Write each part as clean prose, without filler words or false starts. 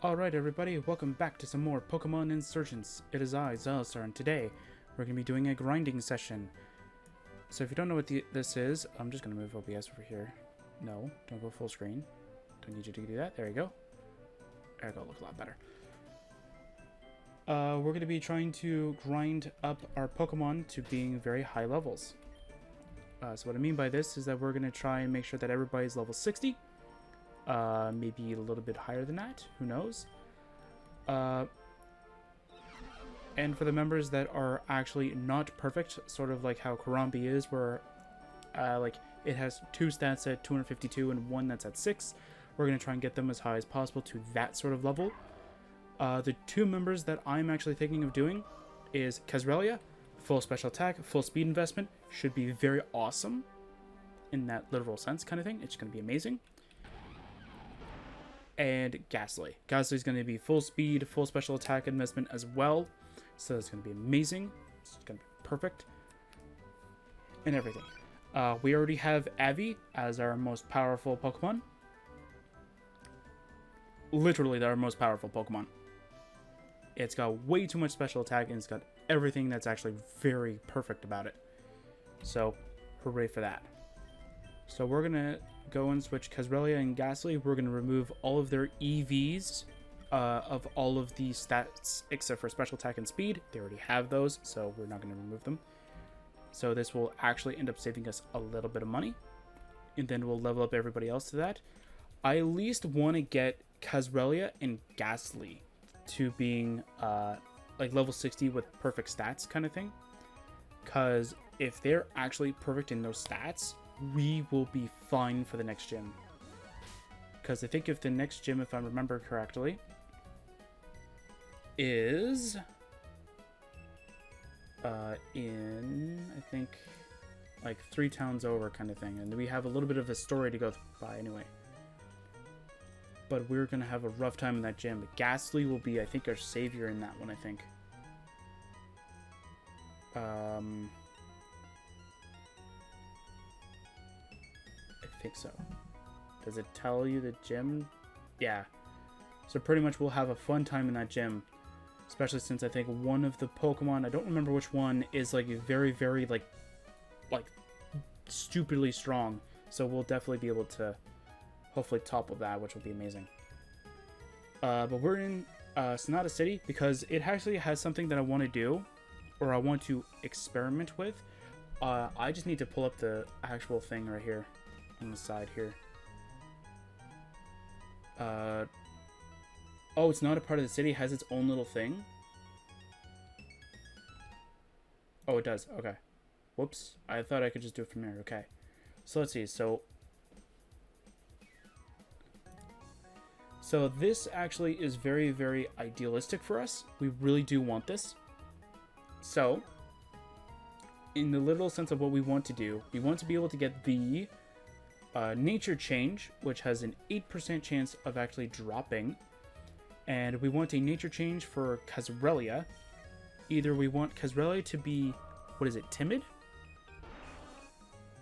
Alright everybody, welcome back to some more Pokemon Insurgence. It is I, Xilestar, and today we're going to be doing a grinding session. So if you don't know what this is, I'm just going to move OBS over here. No, don't go full screen. Don't need you to do that. There you go. There you go, look a lot better. We're going to be trying to grind up our Pokemon to being very high levels. So what I mean by this is that we're going to try and make sure that everybody's level 60. Maybe a little bit higher than that, who knows. And for the members that are actually not perfect, sort of like how Karambi is, where like it has 2 stats at 252 and 1 that's at 6, we're going to try and get them as high as possible to that sort of level. The 2 members that I'm actually thinking of doing is Xilestar, full special attack, full speed investment, should be very awesome in that literal sense kind of thing. It's going to be amazing. And Gastly. Gastly's going to be full speed, full special attack investment as well. So it's going to be amazing. It's going to be perfect. And everything. We already have Abby as our most powerful Pokemon. Literally our most powerful Pokemon. It's got way too much special attack and it's got everything that's actually very perfect about it. So, hooray for that. So we're going to go and switch Xilestar and Gastly. We're going to remove all of their EVs of all of the stats except for special attack and speed. They already have those, so we're not going to remove them. So this will actually end up saving us a little bit of money. And then we'll level up everybody else to that. I at least want to get Xilestar and Gastly to being like level 60 with perfect stats kind of thing. Because if they're actually perfect in those stats, we will be fine for the next gym. Because I think if the next gym, if I remember correctly, is in, I think, like 3 towns over kind of thing. And we have a little bit of a story to go by anyway. But we're going to have a rough time in that gym. But Gastly will be, I think, our savior in that one, I think. I think so. Does it tell you the gym? Yeah. So pretty much we'll have a fun time in that gym. Especially since I think one of the Pokemon, I don't remember which one, is like very, very like stupidly strong. So we'll definitely be able to hopefully topple that, which will be amazing. But we're in Sonata City because it actually has something that I want to do, or I want to experiment with. I just need to pull up the actual thing right here on the side here. Oh, it's not a part of the city. It has its own little thing. Oh, it does. Okay. Whoops. I thought I could just do it from here. Okay. So let's see. So this actually is very, very idealistic for us. We really do want this. So, in the literal sense of what we want to do, we want to be able to get the nature change, which has an 8% chance of actually dropping. And we want a nature change for Xilestar. Either we want Xilestar to be, what is it, timid?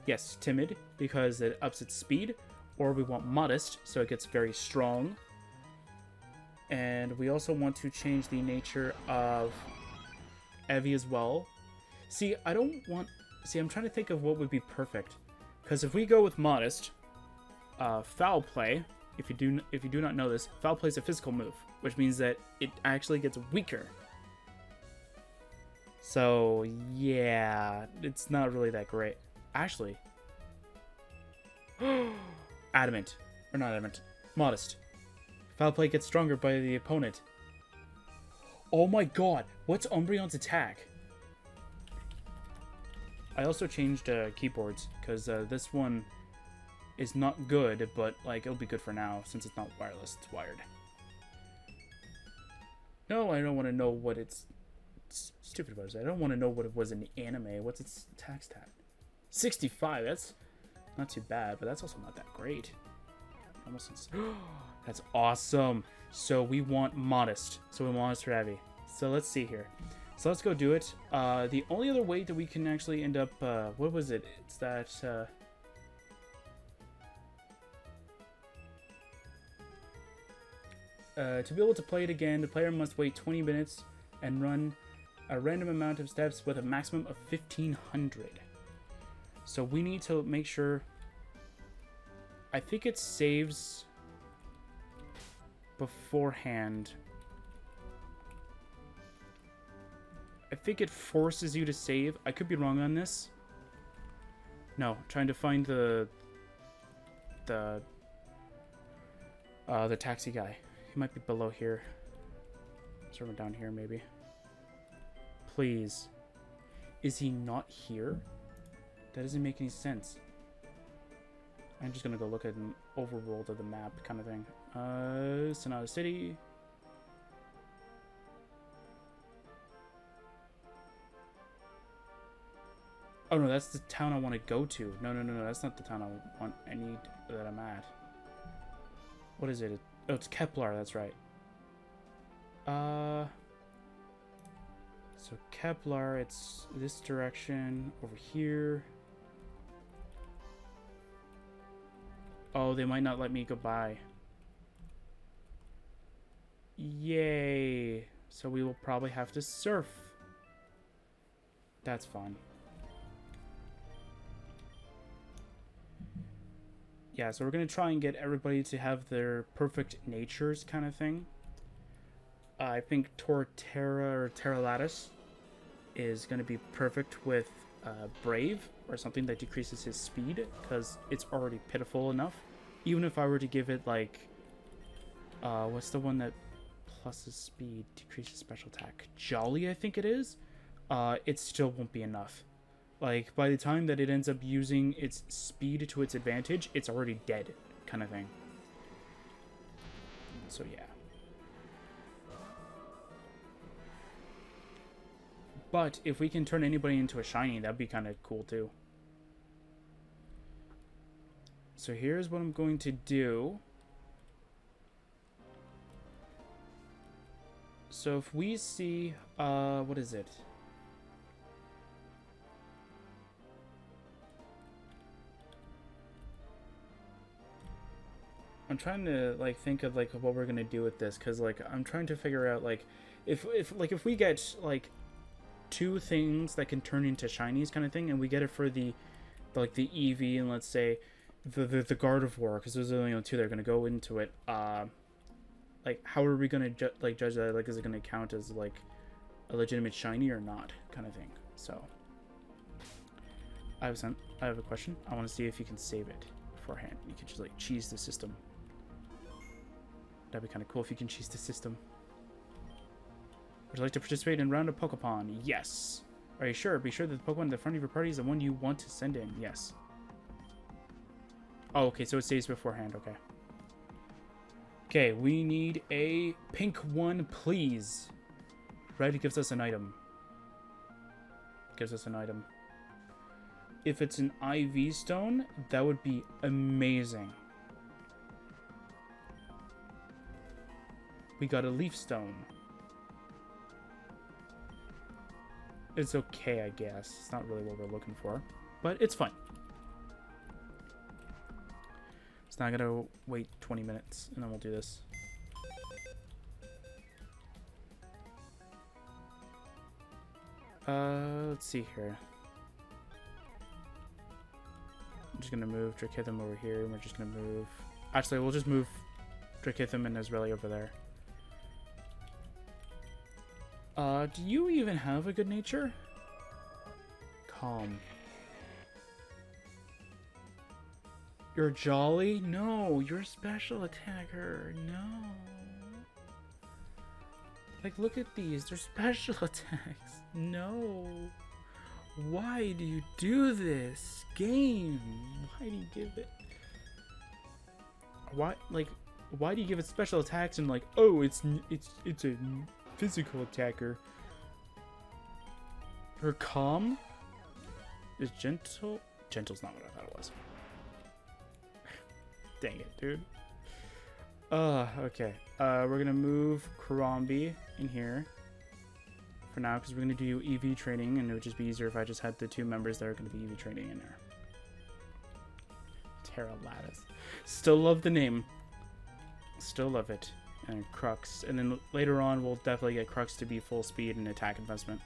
Yes, timid, because it ups its speed. Or we want modest, so it gets very strong. And we also want to change the nature of Eevee as well. See, I'm trying to think of what would be perfect. Because if we go with modest, foul play, if you do not know this, foul play is a physical move, which means that it actually gets weaker. So yeah, it's not really that great. Actually, adamant, or not adamant, modest. Foul play gets stronger by the opponent. Oh my god, what's Umbreon's attack? I also changed keyboards, because this one is not good, but like it'll be good for now, since it's not wireless, it's wired. No, I don't want to know what it's stupid about it. I don't want to know what it was in the anime. What's its attack stat? 65, that's not too bad, but that's also not that great. Almost that's awesome. So we want modest. So we want modest for Abby. So let's see here. So let's go do it. The only other way that we can actually end up, what was it? It's that, To be able to play it again, the player must wait 20 minutes and run a random amount of steps with a maximum of 1,500. So we need to make sure... I think it saves beforehand. I think it forces you to save. I could be wrong on this. No, trying to find the taxi guy. He might be below here. Sort of down here, maybe. Please. Is he not here? That doesn't make any sense. I'm just gonna go look at an overworld of the map kind of thing. Sonata City. Oh no, that's the town I want to go to. No, that's not the town I need that I'm at. What is it? Oh, it's Kepler, that's right. So Kepler, it's this direction, over here. Oh, they might not let me go by. Yay. So we will probably have to surf. That's fun. Yeah, so we're going to try and get everybody to have their perfect natures kind of thing. I think Torterra or Terralatus is going to be perfect with Brave or something that decreases his speed because it's already pitiful enough. Even if I were to give it like, what's the one that pluses speed, decreases special attack? Jolly, I think it is. It still won't be enough. Like, by the time that it ends up using its speed to its advantage, it's already dead, kind of thing. So, yeah. But if we can turn anybody into a shiny, that'd be kind of cool, too. So here's what I'm going to do. So if we see, what is it? I'm trying to like think of like what we're gonna do with this, because like I'm trying to figure out like if we get like 2 things that can turn into shinies kind of thing, and we get it for the EV and let's say the Gardevoir, because there's only 2 that are gonna go into it. Like how are we gonna judge that? Like is it gonna count as like a legitimate shiny or not, kind of thing? So I have a question. I want to see if you can save it beforehand. You can just like cheese the system. That'd be kind of cool if you can cheese the system. Would you like to participate in round of Poképon? Yes. Are you sure? Be sure that the Pokemon in the front of your party is the one you want to send in. Yes. Oh, okay, so it saves beforehand. Okay. Okay, we need a pink one, please. Red gives us an item. Gives us an item. If it's an IV stone, that would be amazing. We got a leaf stone. It's okay, I guess. It's not really what we're looking for, but it's fine. It's not gonna wait 20 minutes, and then we'll do this. Let's see here. I'm just gonna move Drakitham over here, and we're just gonna move... Actually, we'll just move Drakitham and Israeli over there. Do you even have a good nature? Calm. You're jolly? No, you're a special attacker. No. Like, look at these. They're special attacks. No. Why do you do this? Game. Why do you give it... Why, like, why do you give it special attacks and like, oh, it's a physical attacker? Her calm is gentle. Gentle's not what I thought it was. Dang it, dude. Okay. We're gonna move Karambi in here for now because we're gonna do EV training, and it would just be easier if I just had the 2 members that are gonna be EV training in there. Terra Lattice. Still love the name. Still love it. and Crux. And then later on, we'll definitely get Crux to be full speed and attack investment.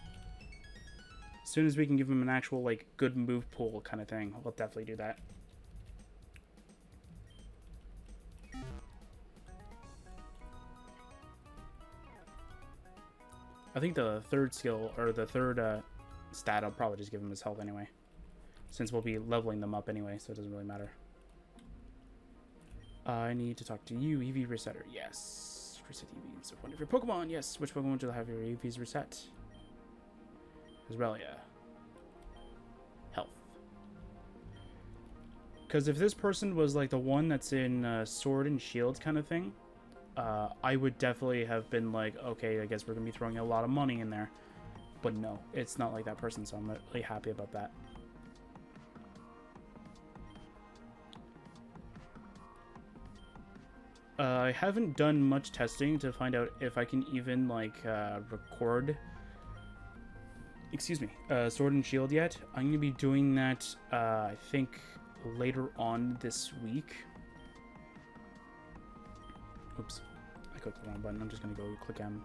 As soon as we can give him an actual, like, good move pool kind of thing, we'll definitely do that. I think the third skill, or the third stat, I'll probably just give him his health anyway. Since we'll be leveling them up anyway, so it doesn't really matter. I need to talk to you, EV resetter. Yes. Reset EVs of one of your Pokemon. Yes. Which Pokemon would you have your EVs reset? Isrelia. Health. Because if this person was like the one that's in Sword and Shield kind of thing, I would definitely have been like, okay, I guess we're going to be throwing a lot of money in there. But no, it's not like that person, so I'm really happy about that. I haven't done much testing to find out if I can even, like, record, Sword and Shield yet. I'm going to be doing that, I think, later on this week. Oops, I clicked the wrong button. I'm just going to go click M.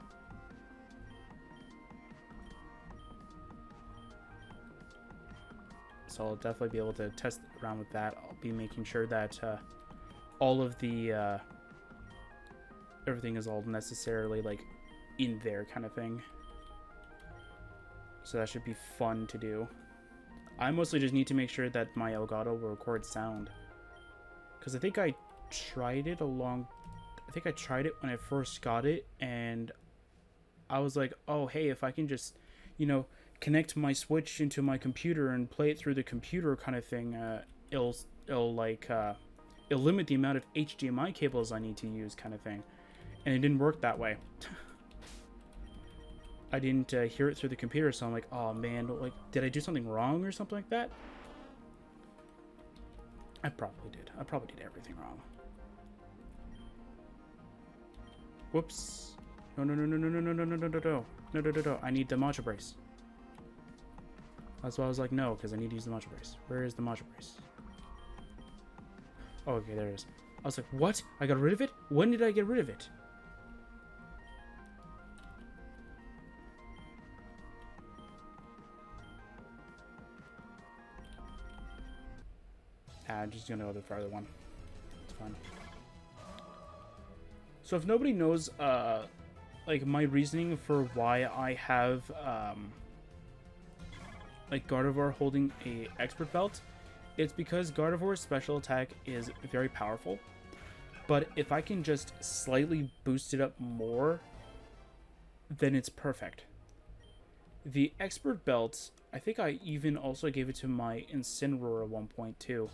So I'll definitely be able to test around with that. I'll be making sure that all of the everything is all necessarily like in there kind of thing. So that should be fun to do. I mostly just need to make sure that my Elgato will record sound. Because I think I tried it when I first got it, and I was like, oh hey, if I can just, you know, connect my Switch into my computer and play it through the computer kind of thing, it'll limit the amount of HDMI cables I need to use kind of thing. And it didn't work that way. I didn't hear it through the computer, so I'm like, oh man, like, did I do something wrong or something like that? I probably did. I probably did everything wrong. Whoops. No. I need the Matcha Brace. That's why I was like, no, because I need to use the Matcha Brace. Where is the Matcha Brace? Oh, okay, there it is. I was like, what? I got rid of it? When did I get rid of it? I'm just gonna go to the farther one. It's fine. So if nobody knows, like, my reasoning for why I have, like, Gardevoir holding a expert belt, it's because Gardevoir's special attack is very powerful. But if I can just slightly boost it up more, then it's perfect. The expert belt, I think I even also gave it to my Incineroar at one point too,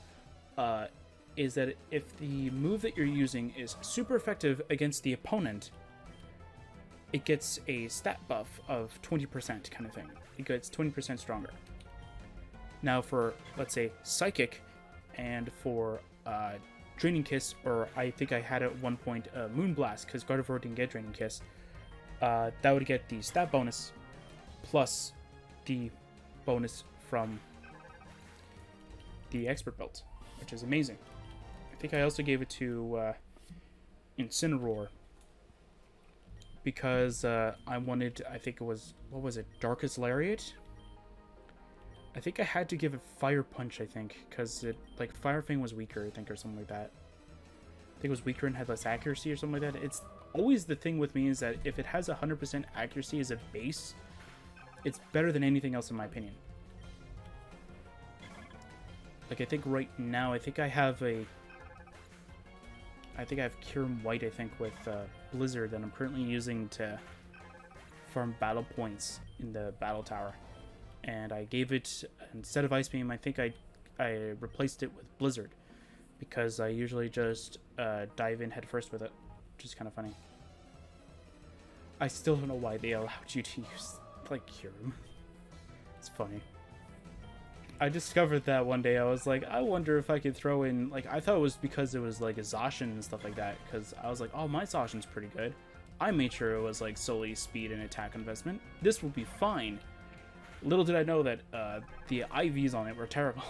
is that if the move that you're using is super effective against the opponent, it gets a stat buff of 20% kind of thing. It gets 20% stronger. Now for, let's say, Psychic, and for Draining Kiss, or I think I had at one point Moonblast, because Gardevoir didn't get Draining Kiss, that would get the stat bonus, plus the bonus from the Expert Belt, which is amazing. I think I also gave it to Incineroar, because I wanted, I think it was, what was it, Darkest Lariat? I think I had to give it Fire Punch, I think, because it, like, Fire Fang was weaker, I think, or something like that. I think it was weaker and had less accuracy or something like that. It's always the thing with me is that if it has 100% accuracy as a base, it's better than anything else in my opinion. Like, I think right now, I think I have Kyurem White, I think, with Blizzard that I'm currently using to farm battle points in the battle tower. And I gave it, instead of Ice Beam, I think I replaced it with Blizzard, because I usually just dive in head first with it, which is kind of funny. I still don't know why they allowed you to use, like, Kyurem. It's funny. I discovered that one day. I was like, I wonder if I could throw in, like, I thought it was because it was like a Zacian and stuff like that, because I was like, oh, my Zacian's pretty good. I made sure it was like solely speed and attack investment. This will be fine. Little did I know that the IVs on it were terrible.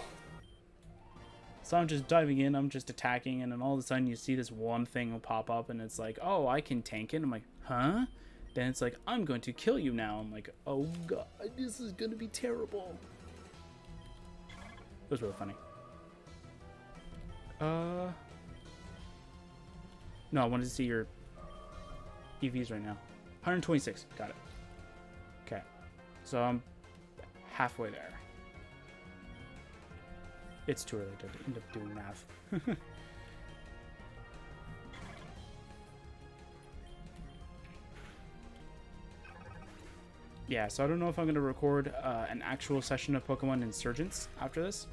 So I'm just diving in, I'm just attacking, and then all of a sudden you see this one thing will pop up, and it's like, oh, I can tank it. I'm like, huh? Then it's like, I'm going to kill you now. I'm like, oh god, this is going to be terrible. It was really funny. No, I wanted to see your EVs right now. 126, got it. Okay, so I'm halfway there. It's too early to end up doing math. Yeah, so I don't know if I'm going to record an actual session of Pokemon Insurgence after this.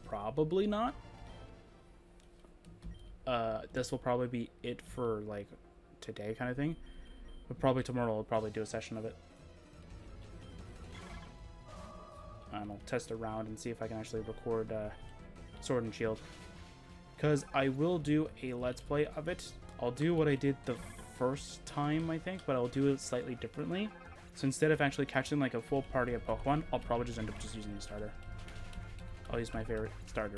Probably not. This will probably be it for, like, today kind of thing. But probably tomorrow I'll probably do a session of it. And I'll test around and see if I can actually record Sword and Shield. Because I will do a Let's Play of it. I'll do what I did the first time, I think, but I'll do it slightly differently. So instead of actually catching like a full party of Pokemon, I'll probably just end up just using the starter. I'll use my favorite starter.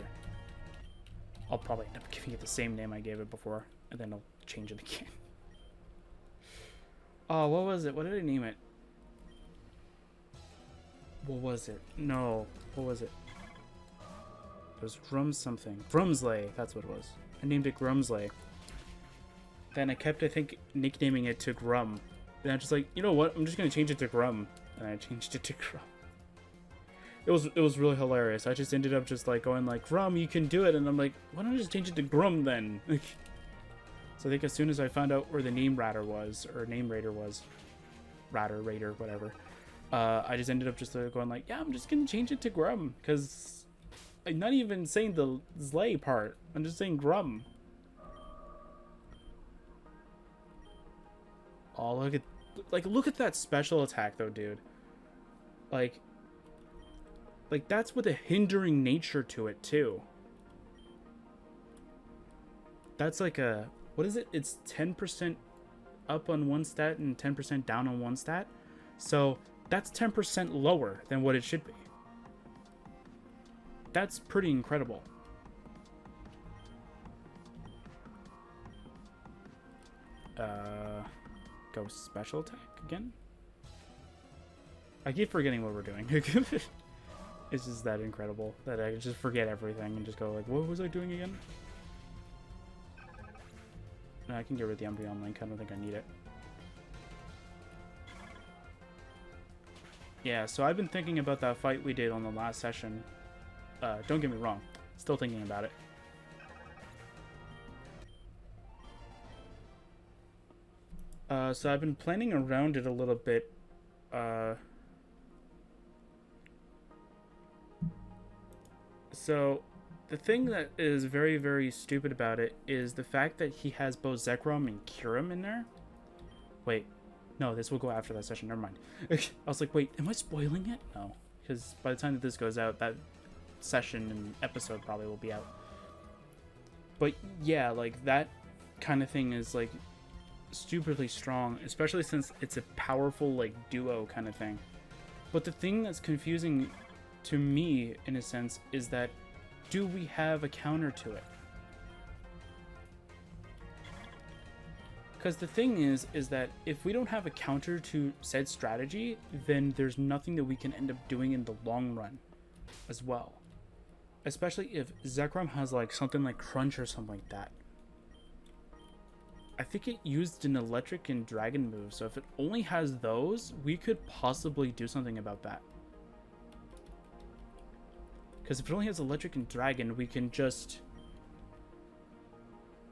I'll probably end up giving it the same name I gave it before, and then I'll change it again. Oh, what was it? What did I name it? What was it? No. What was it? It was Grum something. Grumsley. That's what it was. I named it Grumsley. Then I kept, I think, nicknaming it to Grum. Then I'm just like, you know what? I'm just going to change it to Grum. And I changed it to Grum. It was really hilarious. I just ended up just like going like, Grum, you can do it. And I'm like, why don't I just change it to Grum then? So I think as soon as I found out where the name Ratter was, or name Raider was, Raider, whatever, I just ended up just going like, yeah, I'm just going to change it to Grum. Because I'm not even saying the Slay part. I'm just saying Grum. Oh, look at that special attack though, dude. Like that's with a hindering nature to it too. That's like a, what is it? It's 10% up on one stat and 10% down on one stat. So that's 10% lower than what it should be. That's pretty incredible. Go special attack again? I keep forgetting what we're doing. It's just that incredible that I just forget everything and just go like, what was I doing again? No, I can get rid of the Umbreon Link. I don't think I need it. Yeah, so I've been thinking about that fight we did on the last session. Don't get me wrong. Still thinking about it. So I've been planning around it a little bit. So the thing that is very, very stupid about it is the fact that he has both Zekrom and Kyurem in there. Wait, no, this will go after that session. Never mind. I was like, wait, am I spoiling it? No, because by the time that this goes out, that session and episode probably will be out. But yeah, like that kind of thing is like stupidly strong, especially since it's a powerful like duo kind of thing. But the thing that's confusing to me in a sense is that, do we have a counter to it? Because the thing is that if we don't have a counter to said strategy, then there's nothing that we can end up doing in the long run as well. Especially if Zekrom has like something like Crunch or something like that. I think it used an electric and dragon move, so if it only has those, we could possibly do something about that. Because if it only has electric and dragon, we can just...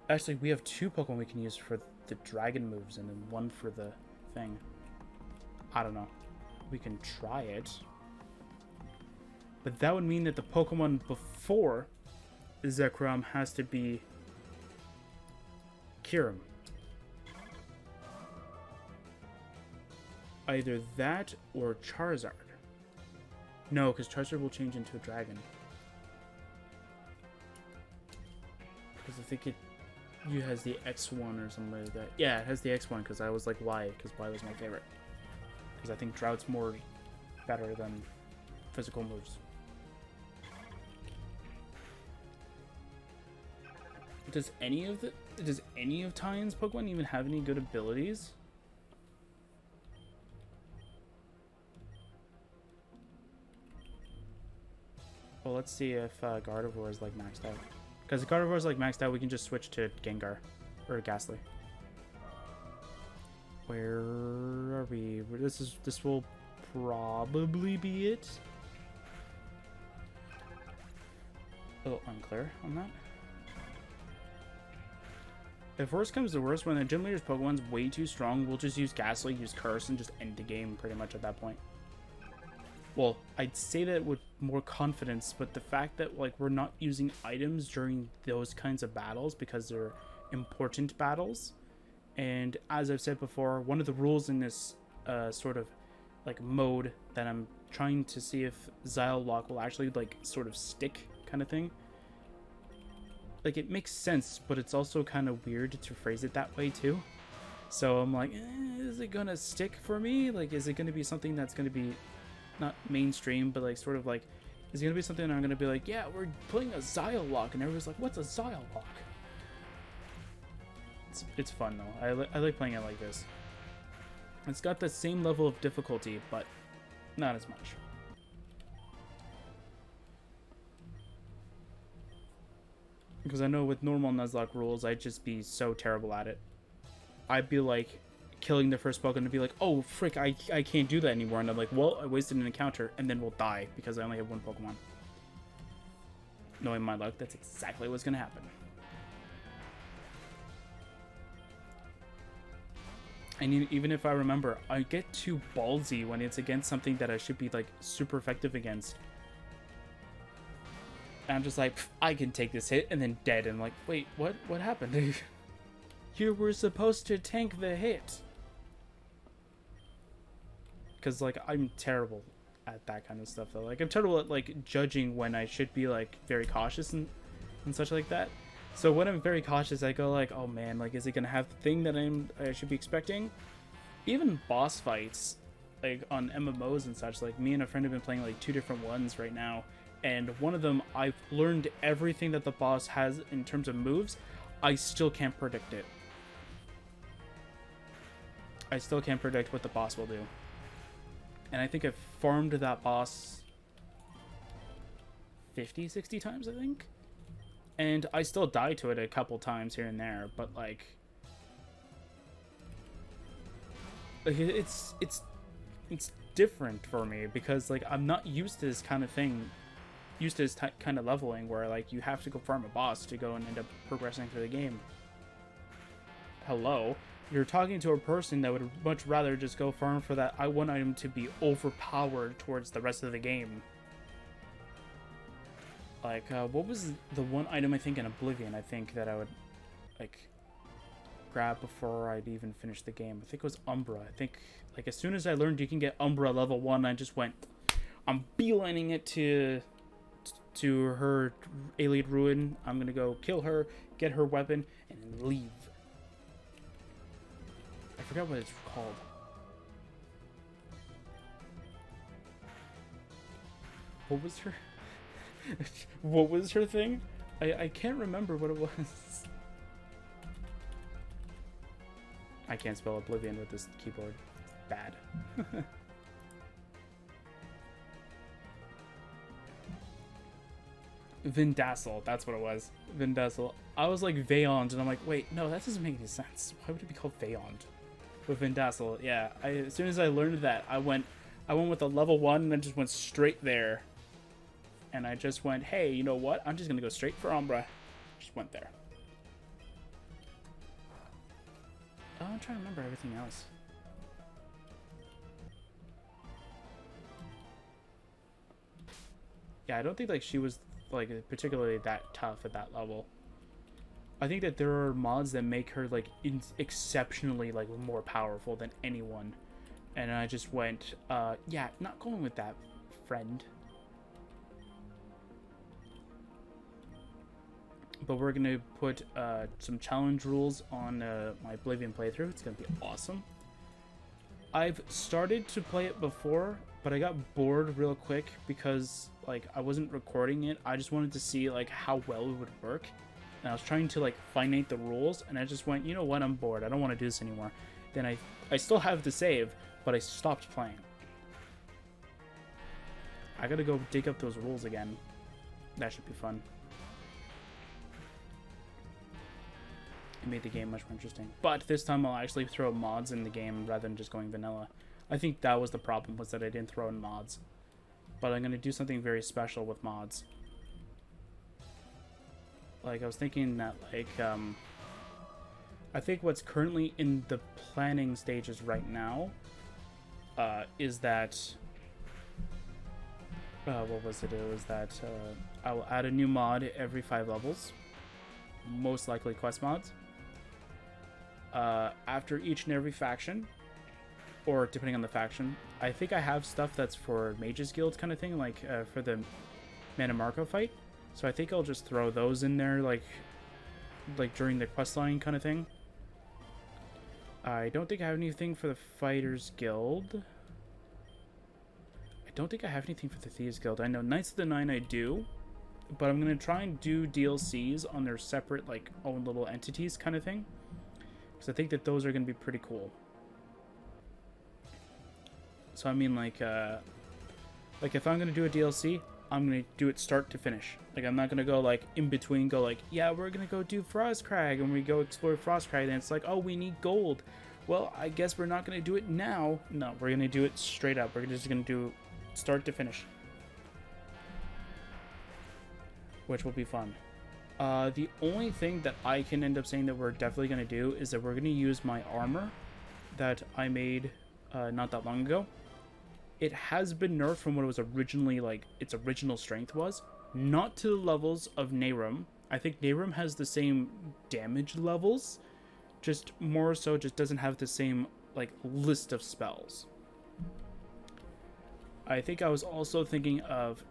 Actually, we have two Pokemon we can use for the dragon moves and then one for the thing. I don't know. We can try it. But that would mean that the Pokemon before Zekrom has to be Kyurem. Either that or Charizard. No, because Charizard will change into a dragon. Because I think it has the X1 or something like that. Yeah, it has the X1 because I was like, why? Because Y was my favorite. Because I think Drought's more better than physical moves. Does any of Tyen's Pokemon even have any good abilities? Well, let's see if Gardevoir is like maxed out. Because if Gardevoir is like maxed out, we can just switch to Gengar or Ghastly. Where are we? This will probably be it. A little unclear on that. If worst comes to worst, when the gym leader's Pokemon's way too strong, we'll just use Ghastly, use Curse, and just end the game pretty much at that point. Well, I'd say that with more confidence, but the fact that like we're not using items during those kinds of battles because they're important battles, and as I've said before, one of the rules in this sort of like mode that I'm trying to see if Xylock will actually like sort of stick kind of thing. Like it makes sense, but it's also kind of weird to phrase it that way too. So I'm like, is it gonna stick for me? Like, is it gonna be something that's gonna be not mainstream, but like sort of like, is it gonna be something that I'm gonna be like, yeah, we're playing a Xylock, and everyone's like, what's a Xylock? It's fun though. I like playing it like this. It's got the same level of difficulty, but not as much. Because I know with normal Nuzlocke rules, I'd just be so terrible at it. I'd be like killing the first Pokemon and be like, oh frick, I can't do that anymore. And I'm like, well, I wasted an encounter, and then we'll die because I only have one Pokemon. Knowing my luck, that's exactly what's gonna happen. And even if I remember, I get too ballsy when it's against something that I should be like super effective against. And I'm just like, I can take this hit, and then dead. And I'm like, wait, what happened? You were supposed to tank the hit. Because like I'm terrible at that kind of stuff though. Like I'm terrible at like judging when I should be like very cautious and such like that. So when I'm very cautious, I go like, oh man, like is it gonna have the thing that I should be expecting? Even boss fights, like on MMOs and such, like me and a friend have been playing like 2 different ones right now, and one of them I've learned everything that the boss has in terms of moves. I still can't predict it. I still can't predict what the boss will do. And I think I've farmed that boss 50, 60 times, I think. And I still die to it a couple times here and there, but like it's different for me because like I'm not used to this kind of thing, used to this kind of leveling where like you have to go farm a boss to go and end up progressing through the game. Hello, you're talking to a person that would much rather just go farm for that one item to be overpowered towards the rest of the game. Like, what was the one item I think in Oblivion, I think, that I would, like, grab before I'd even finish the game? I think it was Umbra. I think, like, as soon as I learned you can get Umbra level 1, I just went, I'm beelining it to her Alien Ruin. I'm gonna go kill her, get her weapon, and then leave. I forgot what it's called. What was her... What was her thing? I can't remember what it was. I can't spell Oblivion with this keyboard. It's bad. Vindassel, that's what it was. Vindassel. I was like Vaillant, and I'm like, wait, no, that doesn't make any sense. Why would it be called Vaillant? With Vindassel, yeah. As soon as I learned that, I went with a level 1 and then just went straight there. And I just went, hey, you know what? I'm just going to go straight for Umbra. Just went there. Oh, I'm trying to remember everything else. Yeah, I don't think like she was like particularly that tough at that level. I think that there are mods that make her like exceptionally like more powerful than anyone. And I just went, yeah, not going with that, friend. But we're going to put some challenge rules on my Oblivion playthrough. It's going to be awesome. I've started to play it before, but I got bored real quick because like I wasn't recording it. I just wanted to see like how well it would work. and I was trying to like finite the rules, and I just went, you know what, I'm bored. I don't want to do this anymore. Then I still have the save, but I stopped playing. I gotta go dig up those rules again. That should be fun. It made the game much more interesting. But this time I'll actually throw mods in the game rather than just going vanilla. I think that was the problem, was that I didn't throw in mods. But I'm going to do something very special with mods. Like, I was thinking that, like, I think what's currently in the planning stages right now is that... what was it? It was that I will add a new mod every 5 levels. Most likely quest mods. After each and every faction, or depending on the faction. I think I have stuff that's for Mages Guild kind of thing, like for the Mana Marco fight. So I think I'll just throw those in there, like during the quest line kind of thing. I don't think I have anything for the Fighters Guild. I don't think I have anything for the Thieves Guild. I know Knights of the Nine I do, but I'm going to try and do DLCs on their separate, like, own little entities kind of thing. Because I think that those are going to be pretty cool. So, I mean, like if I'm going to do a DLC, I'm going to do it start to finish. Like, I'm not going to go, like, in between, go, like, yeah, we're going to go do Frostcrag, and we go explore Frostcrag, and it's like, oh, we need gold. Well, I guess we're not going to do it now. No, we're going to do it straight up. We're just going to do start to finish. Which will be fun. The only thing that I can end up saying that we're definitely going to do is that we're going to use my armor that I made not that long ago. It has been nerfed from what it was originally, like, its original strength was. Not to the levels of Nehrum. I think Nehrum has the same damage levels, just more so just doesn't have the same, like, list of spells. I think I was also thinking of,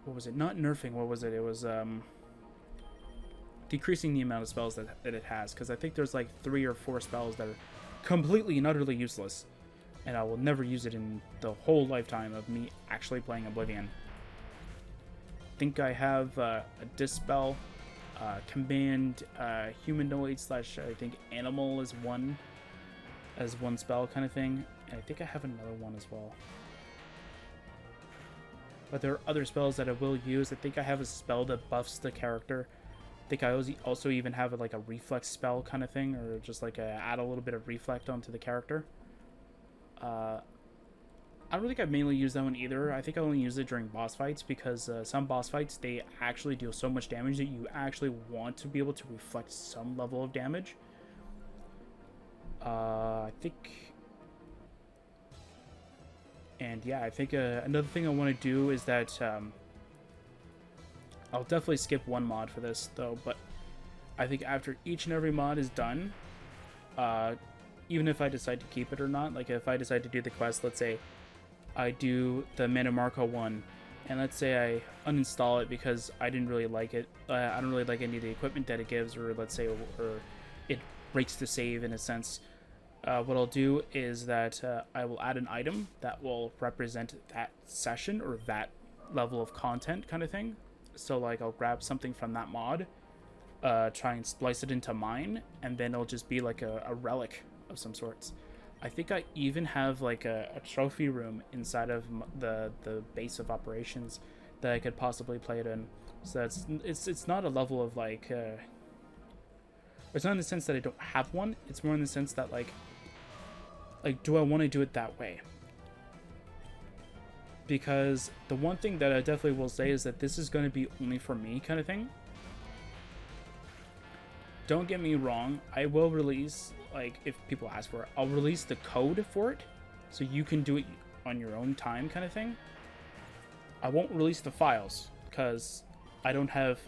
what was it? Not nerfing, what was it? It was decreasing the amount of spells that it has, because I think there's like 3 or 4 spells that are completely and utterly useless, and I will never use it in the whole lifetime of me actually playing Oblivion. I think I have a Dispel, Command, Humanoid / I think Animal is one spell kind of thing, and I think I have another one as well. But there are other spells that I will use. I think I have a spell that buffs the character. I think I also even have like a reflex spell kind of thing, or just like add a little bit of reflect onto the character. I don't think I've mainly used that one either. I think I only use it during boss fights, because some boss fights, they actually deal so much damage that you actually want to be able to reflect some level of damage. I think... And yeah, I think another thing I want to do is that I'll definitely skip one mod for this, though, but I think after each and every mod is done, even if I decide to keep it or not, like if I decide to do the quest, let's say I do the Mana Marco one, and let's say I uninstall it because I didn't really like it, I don't really like any of the equipment that it gives, or let's say or it breaks the save in a sense. What I'll do is that I will add an item that will represent that session or that level of content kind of thing. So like I'll grab something from that mod, try and splice it into mine, and then it'll just be like a relic of some sorts. I think I even have like a trophy room inside of the base of operations that I could possibly play it in. So it's not a level of like... it's not in the sense that I don't have one. It's more in the sense that like do I want to do it that way? Because the one thing that I definitely will say is that this is going to be only for me kind of thing. Don't get me wrong, I will release, like, if people ask for it, I'll release the code for it, so you can do it on your own time kind of thing. I won't release the files, because I don't have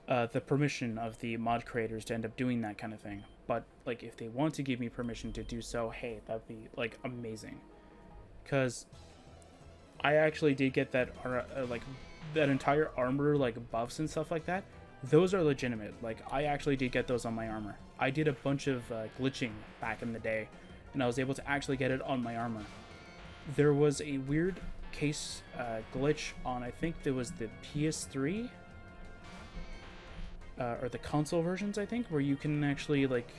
the permission of the mod creators to end up doing that kind of thing. But like if they want to give me permission to do so, hey, that'd be like amazing, because I actually did get that like that entire armor like buffs and stuff like that. Those are legitimate. Like I actually did get those on my armor. I did a bunch of glitching back in the day, and I was able to actually get it on my armor. There was a weird case glitch on, I think there was the PS3. or the console versions, I think, where you can actually like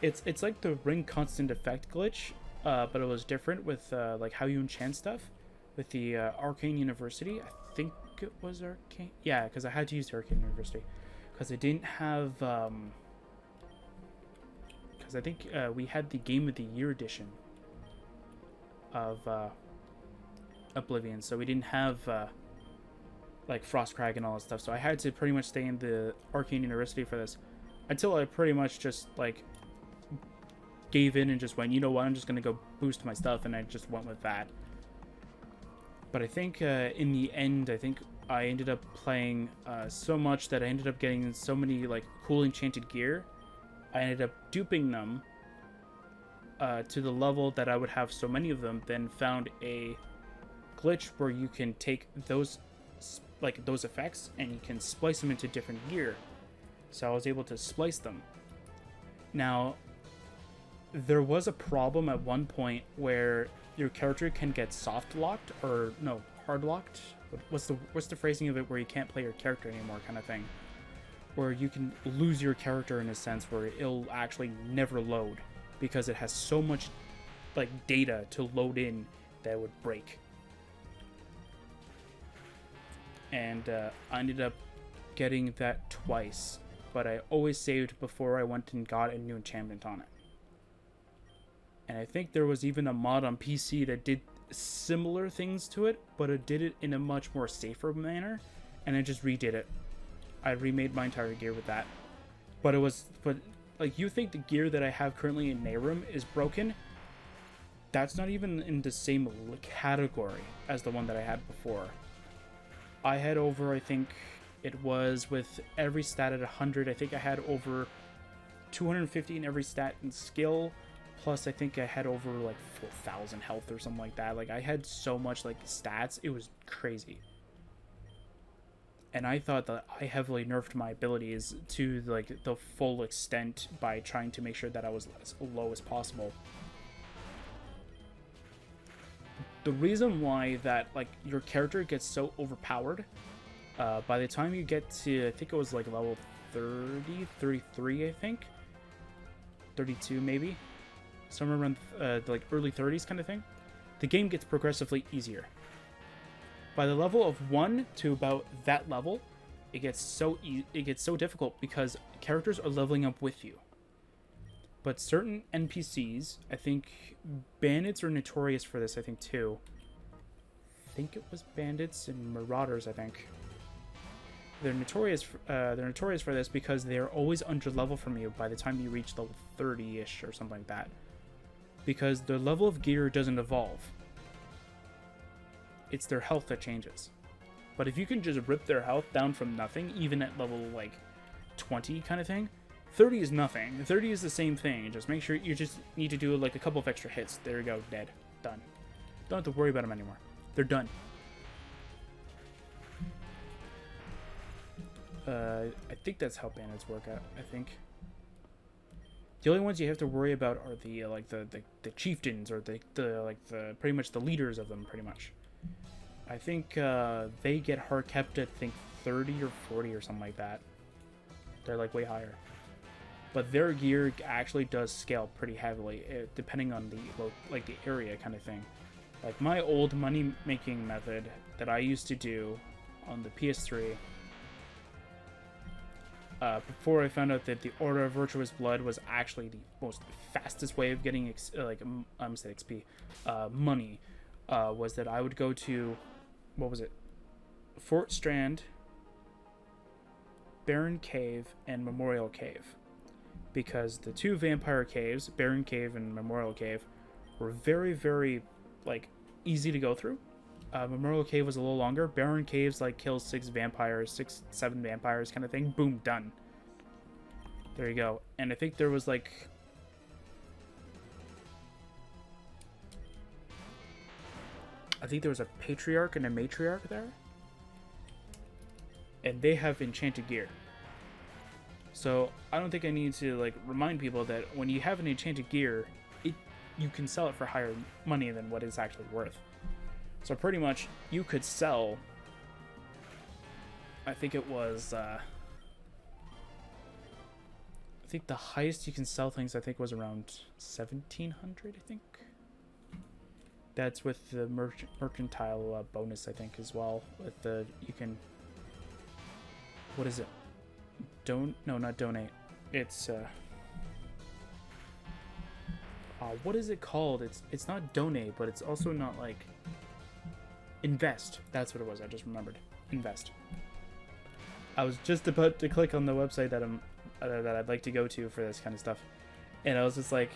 it's like the ring constant effect glitch, but it was different with like how you enchant stuff with the Arcane University. I think it was Arcane. Yeah, because I had to use the Arcane University because I didn't have. Because I think we had the Game of the Year edition of Oblivion, so we didn't have like Frostcrag and all that stuff. So I had to pretty much stay in the Arcane University for this until I pretty much just like gave in and just went, you know what, I'm just gonna go boost my stuff, and I just went with that. But I think in the end, I think I ended up playing so much that I ended up getting so many like cool enchanted gear. I ended up duping them to the level that I would have so many of them, then found a glitch where you can take those effects and you can splice them into different gear. So I was able to splice them. Now, there was a problem at one point where your character can get soft locked, or no, hard locked. What's the phrasing of it, where you can't play your character anymore, kind of thing, where you can lose your character in a sense where it'll actually never load because it has so much like data to load in that it would break. And I ended up getting that twice, but I always saved before I went and got a new enchantment on it. And I think there was even a mod on PC that did similar things to it, but it did it in a much more safer manner, and I just redid it. I remade my entire gear with that. But like, you think the gear that I have currently in Nehrim is broken? That's not even in the same category as the one that I had before. I had over, I think it was with every stat at 100, I think I had over 250 in every stat and skill. Plus, I think I had over like 4,000 health or something like that. Like, I had so much like stats, it was crazy. And I thought that I heavily nerfed my abilities to like the full extent by trying to make sure that I was as low as possible. The reason why that like your character gets so overpowered, by the time you get to, I think it was like level 30, 33, I think, 32 maybe, somewhere around like early 30s kind of thing, the game gets progressively easier. By the level of 1 to about that level, it gets so difficult because characters are leveling up with you. But certain NPCs, I think bandits are notorious for this, I think too. I think it was bandits and marauders, I think. They're notorious for this because they're always under level from you by the time you reach level 30-ish or something like that. Because their level of gear doesn't evolve. It's their health that changes. But if you can just rip their health down from nothing, even at level like 20 kind of thing, 30 is nothing. 30 is the same thing. Just make sure you just need to do like a couple of extra hits. There you go, dead. Done. Don't have to worry about them anymore. They're done. I think that's how bandits work out, I think. The only ones you have to worry about are the like the chieftains, or the pretty much the leaders of them, pretty much. I think they get hard kept at, I think, 30 or 40 or something like that. They're like way higher. But their gear actually does scale pretty heavily, depending on the area kind of thing. Like my old money making method that I used to do on the PS3, before I found out that the Order of Virtuous Blood was actually the most fastest way of getting money, was that I would go to, what was it, Fort Strand, Barren Cave, and Memorial Cave, because the two vampire caves, Barren Cave and Memorial Cave, were very, very like easy to go through. Memorial Cave was a little longer. Barren Caves like kills 7 vampires kind of thing. Boom, done. There you go. And I think there was like, I think there was a patriarch and a matriarch there, and they have enchanted gear. So I don't think I need to like remind people that when you have an enchanted gear, you can sell it for higher money than what it's actually worth. So pretty much you could sell I think it was, I think the highest you can sell things, I think, was around 1,700, I think. That's with the mercantile bonus, I think, as well. With the, you can, what is it? No, not donate. It's, what is it called? It's not donate, but it's also not like invest. That's what it was. I just remembered. Invest. I was just about to click on the website that that I'd like to go to for this kind of stuff, and I was just like,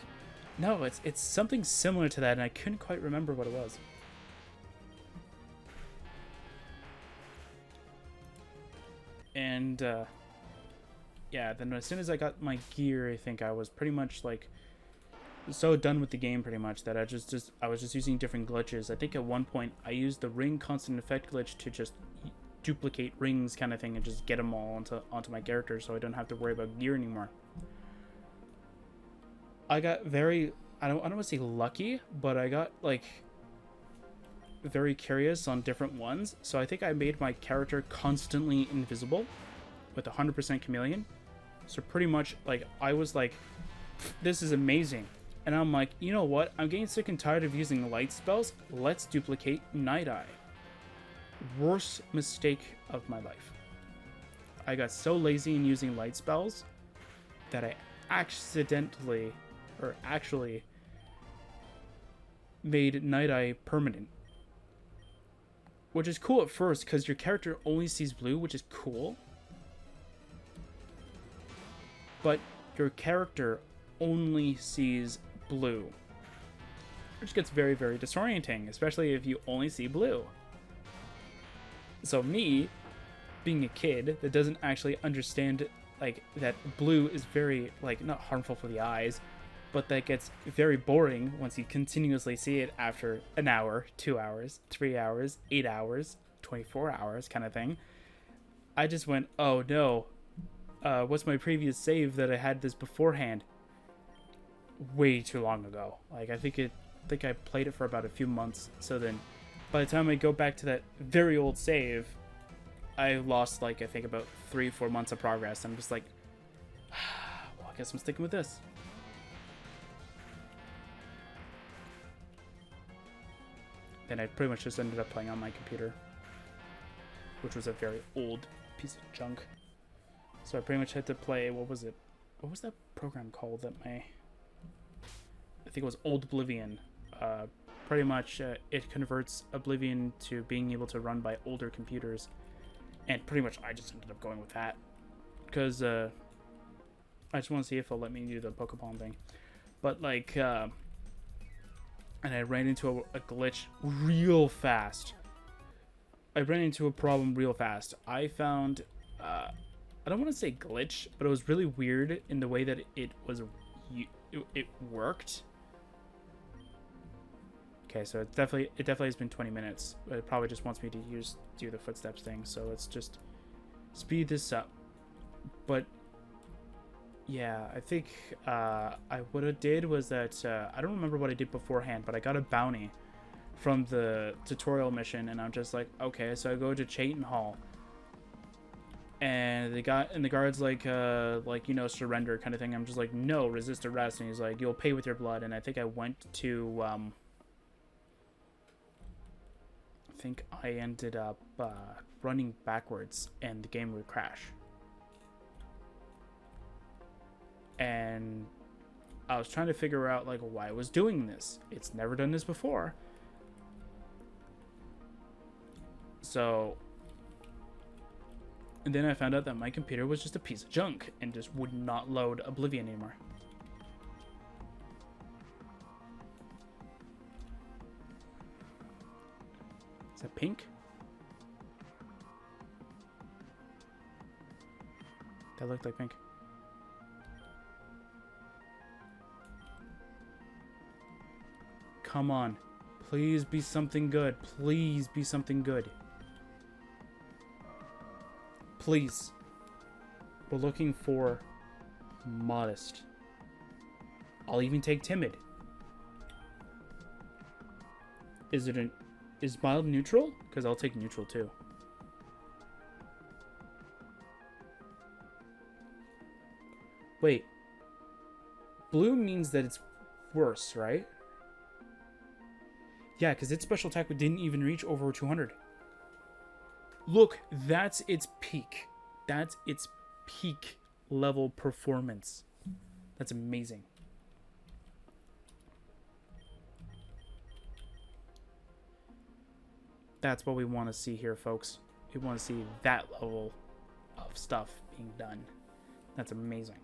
no, it's something similar to that, and I couldn't quite remember what it was. And yeah, then as soon as I got my gear, I think I was pretty much like so done with the game pretty much that I was just using different glitches. I think at one point I used the ring constant effect glitch to just duplicate rings kind of thing and just get them all onto my character, so I don't have to worry about gear anymore. I got very, I don't want to say lucky, but I got like very curious on different ones. So I think I made my character constantly invisible with 100% chameleon. So pretty much like I was like, this is amazing. And I'm like, you know what? I'm getting sick and tired of using light spells. Let's duplicate Night Eye. Worst mistake of my life. I got so lazy in using light spells that I accidentally, or actually, made Night Eye permanent. Which is cool at first because your character only sees blue, which is cool. But your character only sees blue, which gets very, very disorienting, especially if you only see blue. So me, being a kid that doesn't actually understand like that blue is very like not harmful for the eyes, but that gets very boring once you continuously see it after an hour, 2 hours, 3 hours, 8 hours, 24 hours kind of thing. I just went, oh no, what's my previous save that I had this beforehand? Way too long ago. Like I think I played it for about a few months. So then by the time I go back to that very old save, I lost like I think about 3-4 months of progress. I'm just like, well, I guess I'm sticking with this. Then I pretty much just ended up playing on my computer, which was a very old piece of junk. So I pretty much had to play, what was it? What was that program called that I think it was Old Oblivion. Pretty much it converts Oblivion to being able to run by older computers. And pretty much I just ended up going with that. Because I just want to see if it'll let me do the Poképon thing. But like, and I ran into a glitch real fast. I ran into a problem real fast. I found, I don't want to say glitch, but it was really weird in the way that it worked. Okay, so it definitely has been 20 minutes. But it probably just wants me to do the footsteps thing. So let's just speed this up. But yeah, I think what I did was that I don't remember what I did beforehand, but I got a bounty from the tutorial mission, and I'm just like, okay, so I go to Chayton Hall, and the guard's like you know, surrender kind of thing. I'm just like, no, resist arrest, and he's like, you'll pay with your blood. And I think I went to I think I ended up running backwards, and the game would crash. And I was trying to figure out like why I was doing this. It's never done this before. So, and then I found out that my computer was just a piece of junk and just would not load Oblivion anymore. Is that pink? That looked like pink. Come on. Please be something good. Please be something good. Please. We're looking for modest. I'll even take timid. Is mild neutral? Because I'll take neutral too. Wait. Blue means that it's worse, right? Yeah, because its special attack didn't even reach over 200. Look, that's its peak. That's its peak level performance. That's amazing. That's what we want to see here, folks. We want to see that level of stuff being done. That's amazing.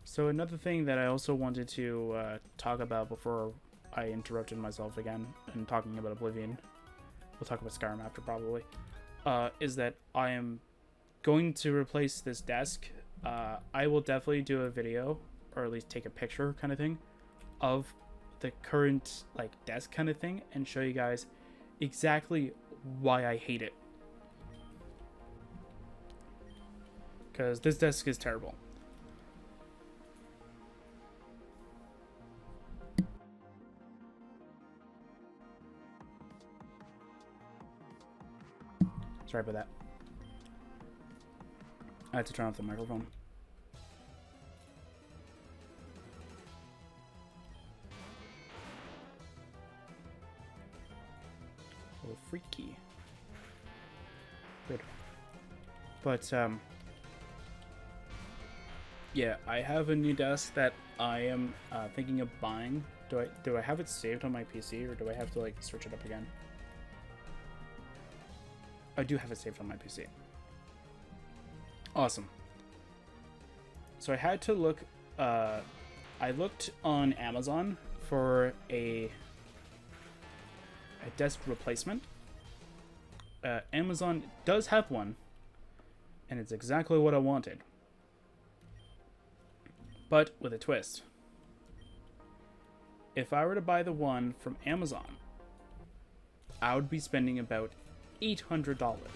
So another thing that I also wanted to talk about before I interrupted myself again and talking about Oblivion, we'll talk about Skyrim after probably, is that I am going to replace this desk. I will definitely do a video, or at least take a picture kind of thing, of the current like desk kind of thing and show you guys exactly why I hate it. Because this desk is terrible. Sorry about that. I had to turn off the microphone. A little freaky. Good. But, yeah, I have a new desk that I am thinking of buying. Do I have it saved on my PC, or do I have to, like, search it up again? I do have it saved on my PC. Awesome. So I had to look, I looked on Amazon for a desk replacement. Amazon does have one, and it's exactly what I wanted. But with a twist. If I were to buy the one from Amazon, I would be spending about $800.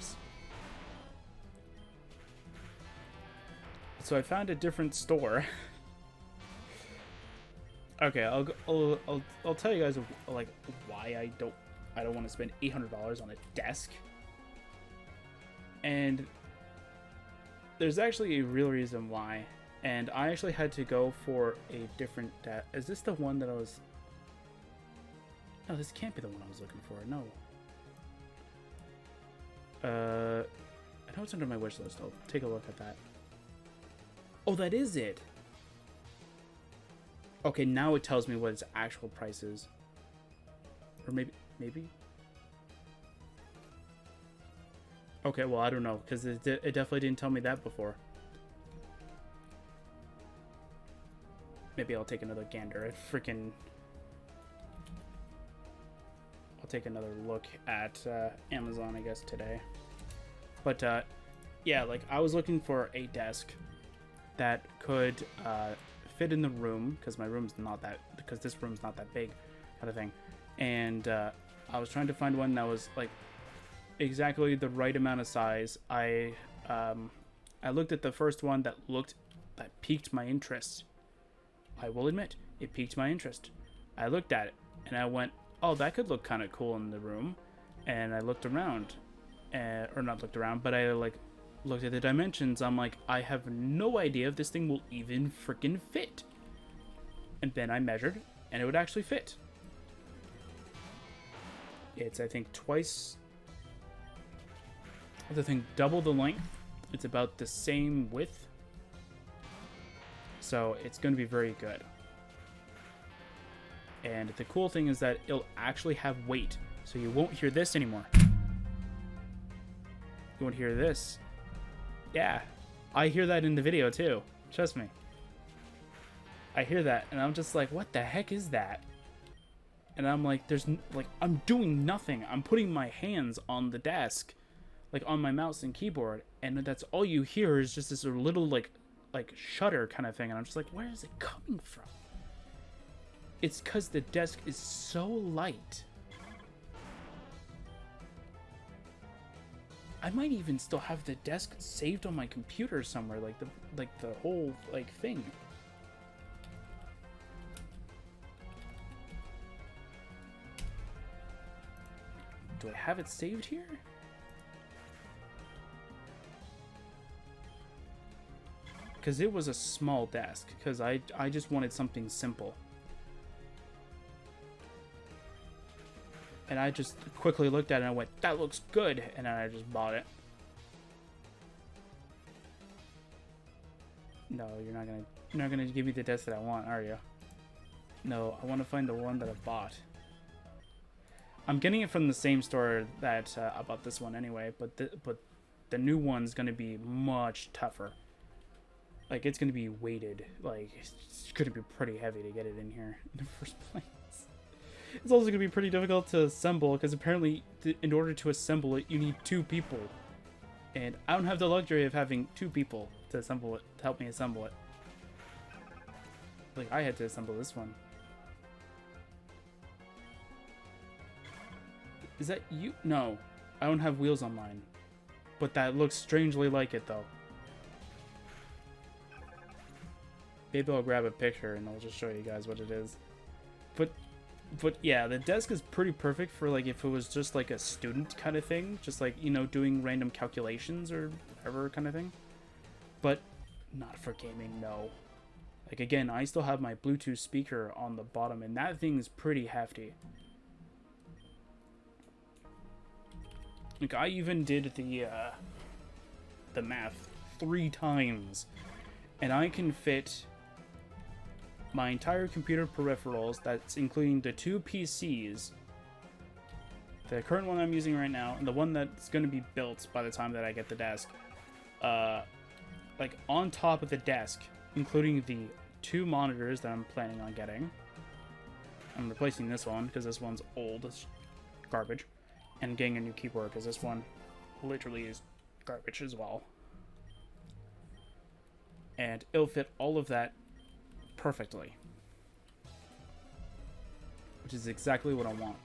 So I found a different store. Okay, I'll tell you guys like why I don't want to spend $800 on a desk. And there's actually a real reason why. And I actually had to go for a different desk. Is this the one that I was... No, this can't be the one I was looking for. No. I know it's under my wish list. I'll take a look at that. Oh, that is it. Okay, now it tells me what its actual price is. Or maybe? Okay, well, I don't know, because it definitely didn't tell me that before. Maybe I'll take another gander at freaking... I'll take another look at Amazon, I guess, today. But, yeah, like, I was looking for a desk that could fit in the room, because my room's not that... Because this room's not that big, kind of thing. And I was trying to find one that was, like, exactly the right amount of size. I looked at the first one that piqued my interest. I will admit, it piqued my interest. I looked at it, and I went, oh, that could look kind of cool in the room. And I looked around, or not looked around, but I like looked at the dimensions. I'm like, I have no idea if this thing will even freaking fit. And then I measured, and it would actually fit. It's, I think, twice... The thing double the length. It's about the same width. So it's going to be very good. And the cool thing is that it'll actually have weight. So you won't hear this anymore. You won't hear this. Yeah. I hear that in the video too. Trust me. I hear that and I'm just like, what the heck is that? And I'm like, I'm doing nothing. I'm putting my hands on the desk, like on my mouse and keyboard, and that's all you hear is just this little like shutter kind of thing. And I'm just like, where is it coming from? It's because the desk is so light. I might even still have the desk saved on my computer somewhere, like the whole like thing. Do I have it saved here? Because it was a small desk, because I just wanted something simple. And I just quickly looked at it and I went, that looks good, and then I just bought it. No, you're not gonna give me the desk that I want, are you? No, I want to find the one that I bought. I'm getting it from the same store that I bought this one anyway, but the new one's gonna be much tougher. Like, it's gonna be weighted. Like, it's gonna be pretty heavy to get it in here in the first place. It's also gonna be pretty difficult to assemble, because apparently, in order to assemble it, you need 2 people. And I don't have the luxury of having 2 people to assemble it, to help me assemble it. Like, I had to assemble this one. Is that you? No, I don't have wheels on mine. But that looks strangely like it, though. Maybe I'll grab a picture and I'll just show you guys what it is. But yeah, the desk is pretty perfect for, like, if it was just like a student kind of thing, just like, you know, doing random calculations or whatever kind of thing. But not for gaming, no. Like, again, I still have my Bluetooth speaker on the bottom, and that thing is pretty hefty. Like, I even did the math 3 times, and I can fit my entire computer peripherals, that's including the 2 PCs, the current one I'm using right now, and the one that's going to be built by the time that I get the desk, like, on top of the desk, including the 2 monitors that I'm planning on getting. I'm replacing this one, because this one's old, it's garbage, and getting a new keyboard, because this one literally is garbage as well. And it'll fit all of that perfectly, which is exactly what I want.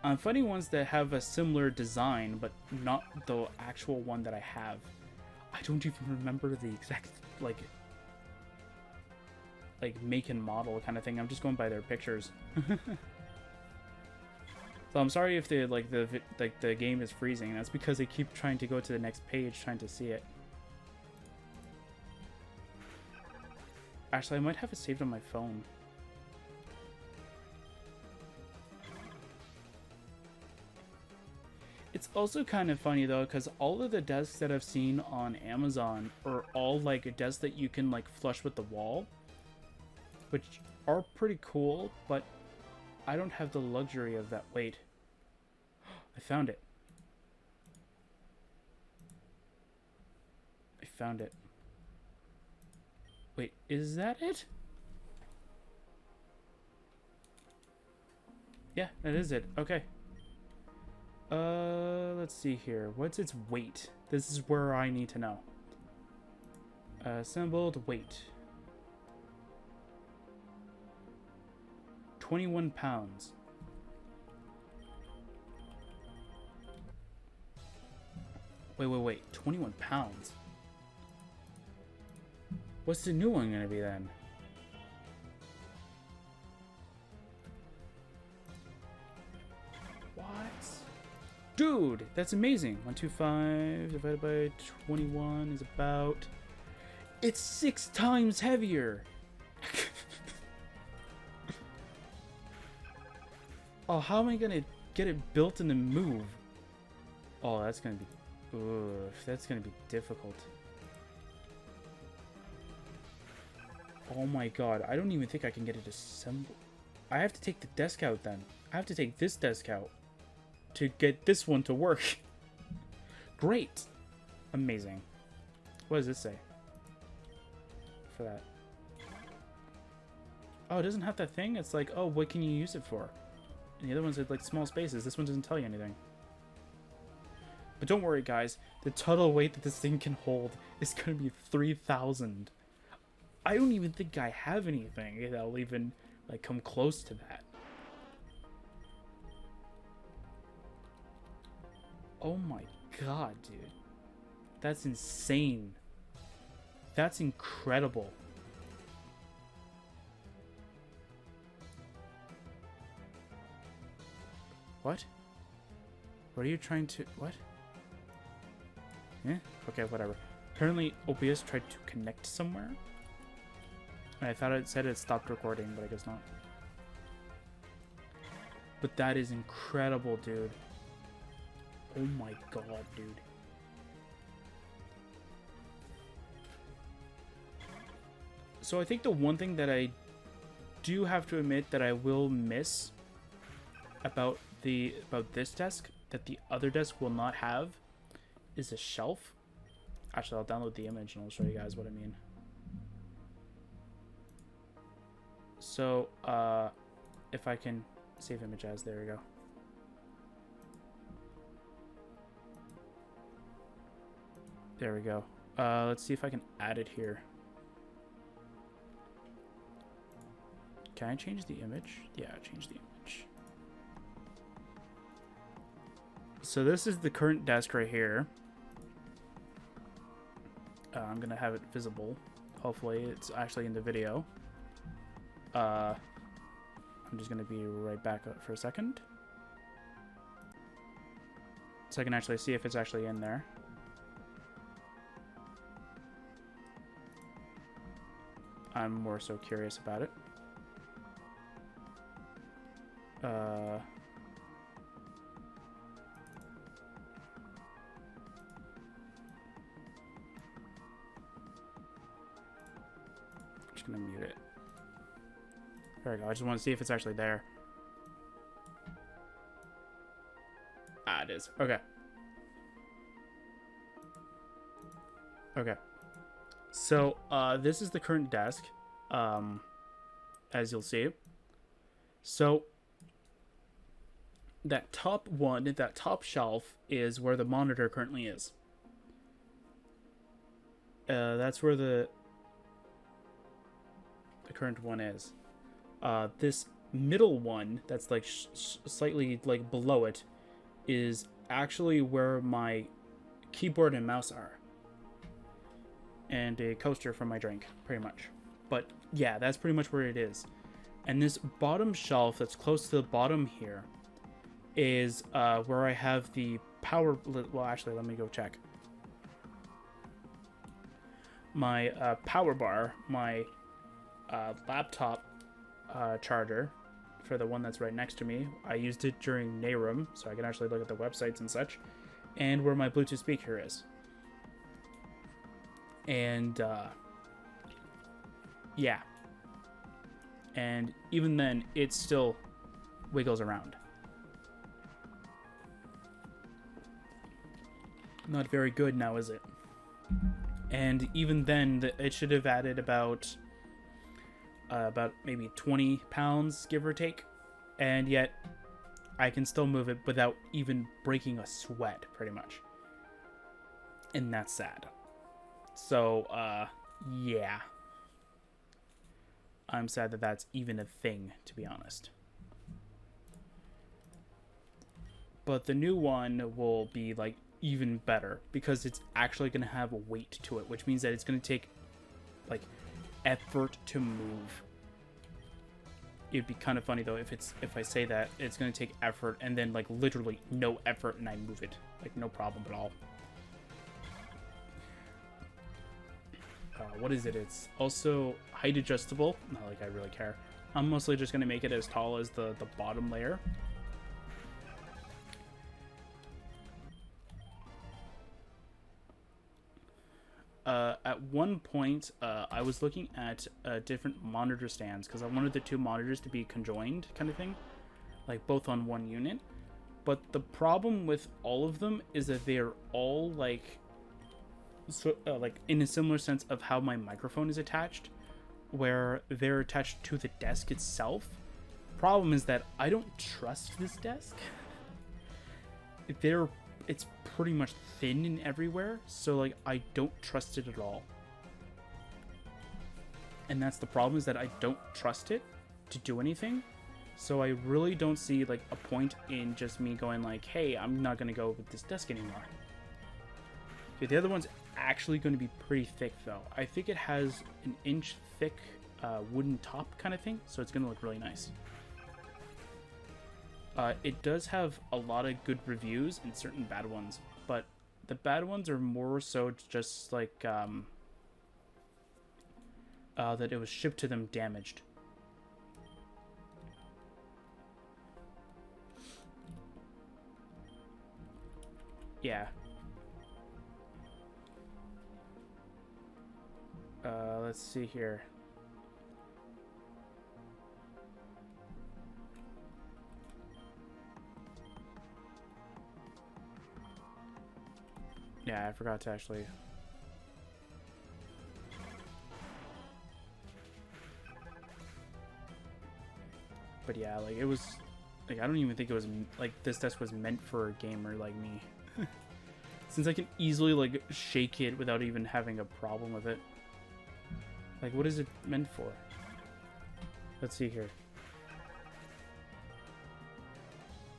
I'm finding ones that have a similar design, but not the actual one that I have. I don't even remember the exact like make and model kind of thing. I'm just going by their pictures. So I'm sorry if the game is freezing. That's because they keep trying to go to the next page, trying to see it. Actually, I might have it saved on my phone. It's also kind of funny though, because all of the desks that I've seen on Amazon are all like desks that you can like flush with the wall, which are pretty cool, but I don't have the luxury of that. Wait, I found it. I found it. Wait, is that it? Yeah, that is it. Okay. Let's see here. What's its weight? This is where I need to know. Assembled weight. 21 pounds. Wait. 21 pounds? What's the new one gonna be then? What? Dude, that's amazing. 125 divided by 21 is about... It's 6 times heavier! Oh, how am I gonna get it built and then move? Oh, that's gonna be... Ugh, that's gonna be difficult. Oh my god, I don't even think I can get it assembled. I have to take the desk out then. I have to take this desk out to get this one to work. Great. Amazing. What does this say? For that. Oh, it doesn't have that thing? It's like, oh, what can you use it for? And the other ones are like small spaces. This one doesn't tell you anything. But don't worry, guys. The total weight that this thing can hold is going to be 3,000. I don't even think I have anything that'll even like come close to that. Oh my god, dude. That's insane. That's incredible. What? What are you trying to... What? Eh? Okay, whatever. Apparently, OBS tried to connect somewhere. And I thought it said it stopped recording, but I guess not. But that is incredible, dude. Oh my god, dude. So I think the one thing that I do have to admit that I will miss about this desk that the other desk will not have is a shelf. Actually, I'll download the image and I'll show you guys what I mean. So, if I can save image as, there we go. There we go. Let's see if I can add it here. Can I change the image? Yeah, change the image. So this is the current desk right here. I'm gonna have it visible. Hopefully it's actually in the video. I'm just gonna be right back up for a second. So I can actually see if it's actually in there. I'm more so curious about it. Just gonna mute it. There we go. I just want to see if it's actually there. Ah, it is. Okay. Okay. So, this is the current desk, as you'll see. So, that top one, that top shelf, is where the monitor currently is. That's where the current one is. This middle one, that's like slightly like below it, is actually where my keyboard and mouse are. And a coaster for my drink, pretty much. But yeah, that's pretty much where it is. And this bottom shelf that's close to the bottom here is where I have the power... Well, actually, let me go check. My power bar, my laptop charger for the one that's right next to me. I used it during NARUM, so I can actually look at the websites and such. And where my Bluetooth speaker is. And, yeah. And even then, it still wiggles around. Not very good now, is it? And even then, it should have added about maybe 20 pounds, give or take. And yet, I can still move it without even breaking a sweat, pretty much. And that's sad. So, yeah. I'm sad that that's even a thing, to be honest. But the new one will be, like, even better, because it's actually going to have a weight to it, which means that it's going to take, like, effort to move. It'd be kind of funny, though, if I say that it's going to take effort, and then, like, literally no effort, and I move it. Like, no problem at all. What is it? It's also height adjustable. Not like I really care. I'm mostly just going to make it as tall as the bottom layer. At one point, I was looking at different monitor stands because I wanted the two monitors to be conjoined kind of thing. Like both on one unit. But the problem with all of them is that they're all like... So, like in a similar sense of how my microphone is attached, where they're attached to the desk itself. Problem is that I don't trust this desk. It's pretty much thin and everywhere, so like I don't trust it at all. And that's the problem, is that I don't trust it to do anything. So I really don't see like a point in just me going like, hey, I'm not gonna go with this desk anymore. Okay, the other one's actually going to be pretty thick though. I think it has an inch thick wooden top kind of thing, so it's going to look really nice. It does have a lot of good reviews and certain bad ones, but the bad ones are more so just like that it was shipped to them damaged. Yeah. Let's see here. Yeah, I forgot to actually... But yeah, like, it was... Like, I don't even think it was... Like, this desk was meant for a gamer like me. Since I can easily, like, shake it without even having a problem with it. Like, what is it meant for? Let's see here.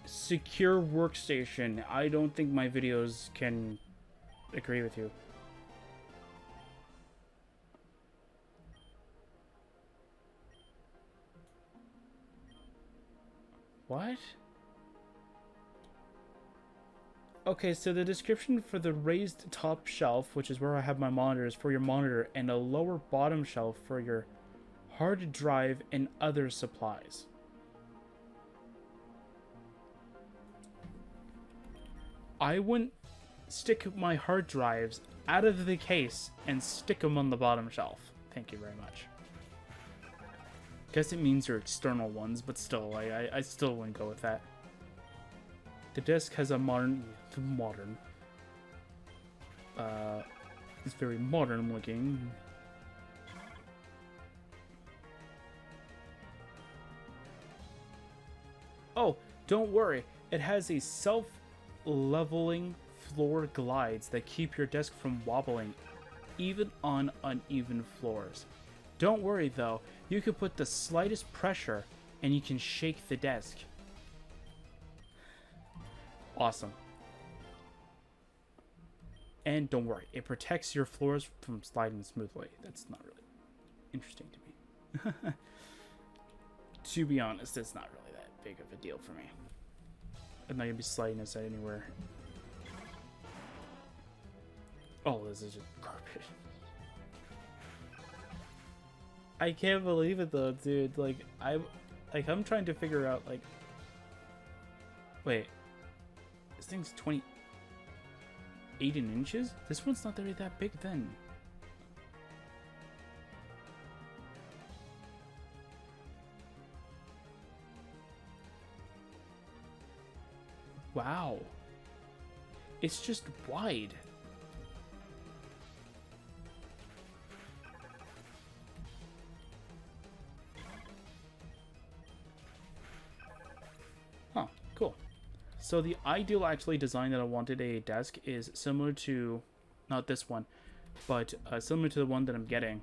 Secure workstation. I don't think my videos can agree with you. What? Okay, so the description for the raised top shelf, which is where I have my monitors, for your monitor, and a lower bottom shelf for your hard drive and other supplies. I wouldn't stick my hard drives out of the case and stick them on the bottom shelf. Thank you very much. Guess it means they're external ones, but still, I still wouldn't go with that. The desk has a it's very modern looking. Oh, don't worry. It has a self-leveling floor glides that keep your desk from wobbling, even on uneven floors. Don't worry though, you can put the slightest pressure and you can shake the desk. Awesome. And don't worry, it protects your floors from sliding smoothly. That's not really interesting to me. To be honest, it's not really that big of a deal for me. I'm not gonna be sliding this anywhere. Oh, this is just garbage. I can't believe it though, dude. Like I'm trying to figure out like, wait. This thing's 28 inches? This one's not really that big then. Wow. It's just wide. Huh, cool. So the ideal actually design that I wanted a desk is similar to, not this one, but similar to the one that I'm getting.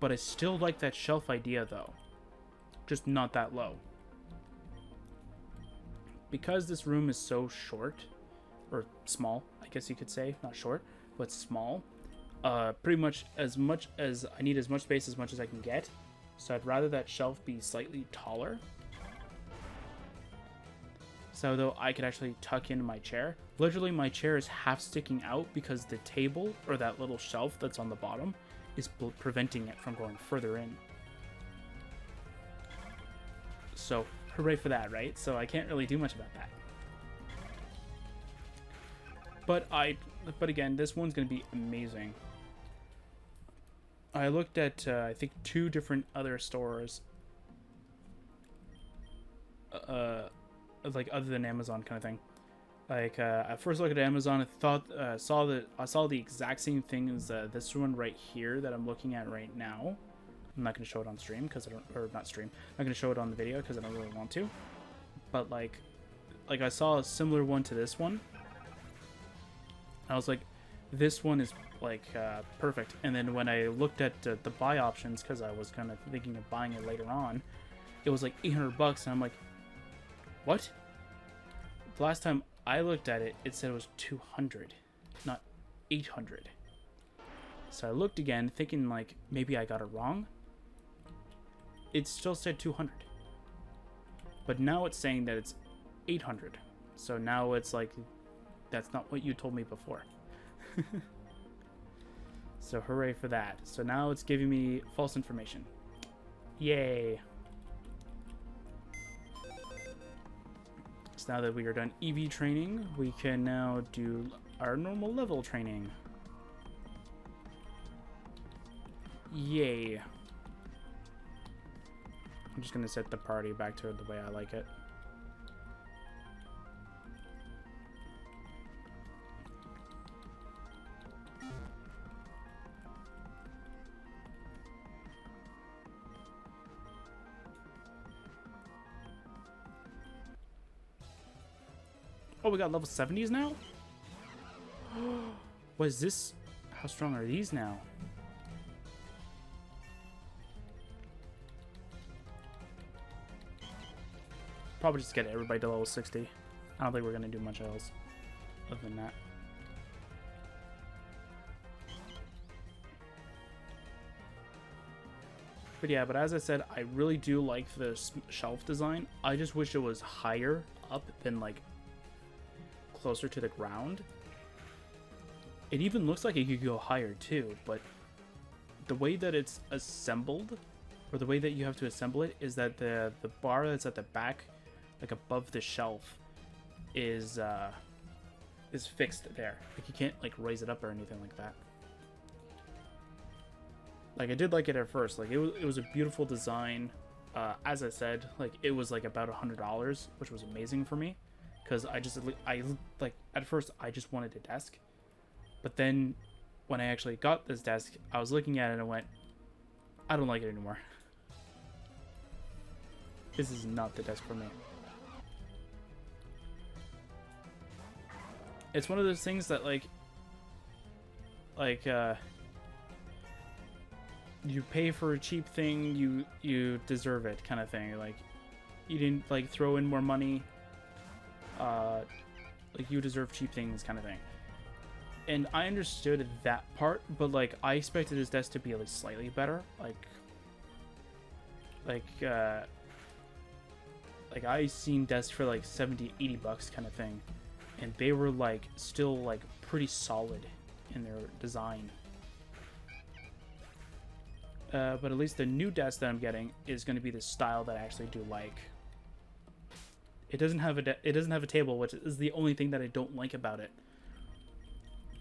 But I still like that shelf idea though. Just not that low. Because this room is so short, or small, I guess you could say, not short, but small. Pretty much as I need as much space as much as I can get. So I'd rather that shelf be slightly taller. So though I could actually tuck in my chair. Literally my chair is half sticking out because the table, or that little shelf that's on the bottom, is preventing it from going further in. So hooray for that, right? So I can't really do much about that. But again, this one's going to be amazing. I looked at, I think, 2 different other stores. Like other than Amazon kind of thing. Like I first looked at Amazon, I thought I saw the exact same thing as this one right here that I'm looking at right now. I'm not going to show it on stream because I don't, or not stream. I'm not going to show it on the video because I don't really want to. But like I saw a similar one to this one. I was like, this one is like perfect. And then when I looked at the buy options, because I was kind of thinking of buying it later on, it was like $800, and I'm like, what? The last time I looked at it, it said it was 200, not 800. So I looked again, thinking like maybe I got it wrong. It still said 200. But now it's saying that it's 800. So now it's like, that's not what you told me before. So hooray for that. So now it's giving me false information. Yay. So now that we are done EV training, we can now do our normal level training. Yay. I'm just going to set the party back to the way I like it. Oh, we got level 70s now? What is this? How strong are these now? Probably just get everybody to level 60. I don't think we're going to do much else other than that. But yeah, but as I said, I really do like the shelf design. I just wish it was higher up than like closer to the ground. It even looks like it could go higher too, but the way that it's assembled, or the way that you have to assemble it, is that the bar that's at the back, like above the shelf, is fixed there. Like you can't like raise it up or anything like that. Like I did like it at first. Like it was a beautiful design. As I said, like it was like about $100, which was amazing for me. Because I like at first I just wanted a desk, but then when I actually got this desk, I was looking at it and I went, I don't like it anymore. This is not the desk for me. It's one of those things that like you pay for a cheap thing, you deserve it kind of thing. Like you didn't like throw in more money. Like you deserve cheap things kind of thing. And I understood that part, but like I expected this desk to be at least slightly better. Like I seen desks for like 70, 80 bucks kind of thing, and they were like still like pretty solid in their design. But at least the new desk that I'm getting is going to be the style that I actually do like. It doesn't have a table, which is the only thing that I don't like about it.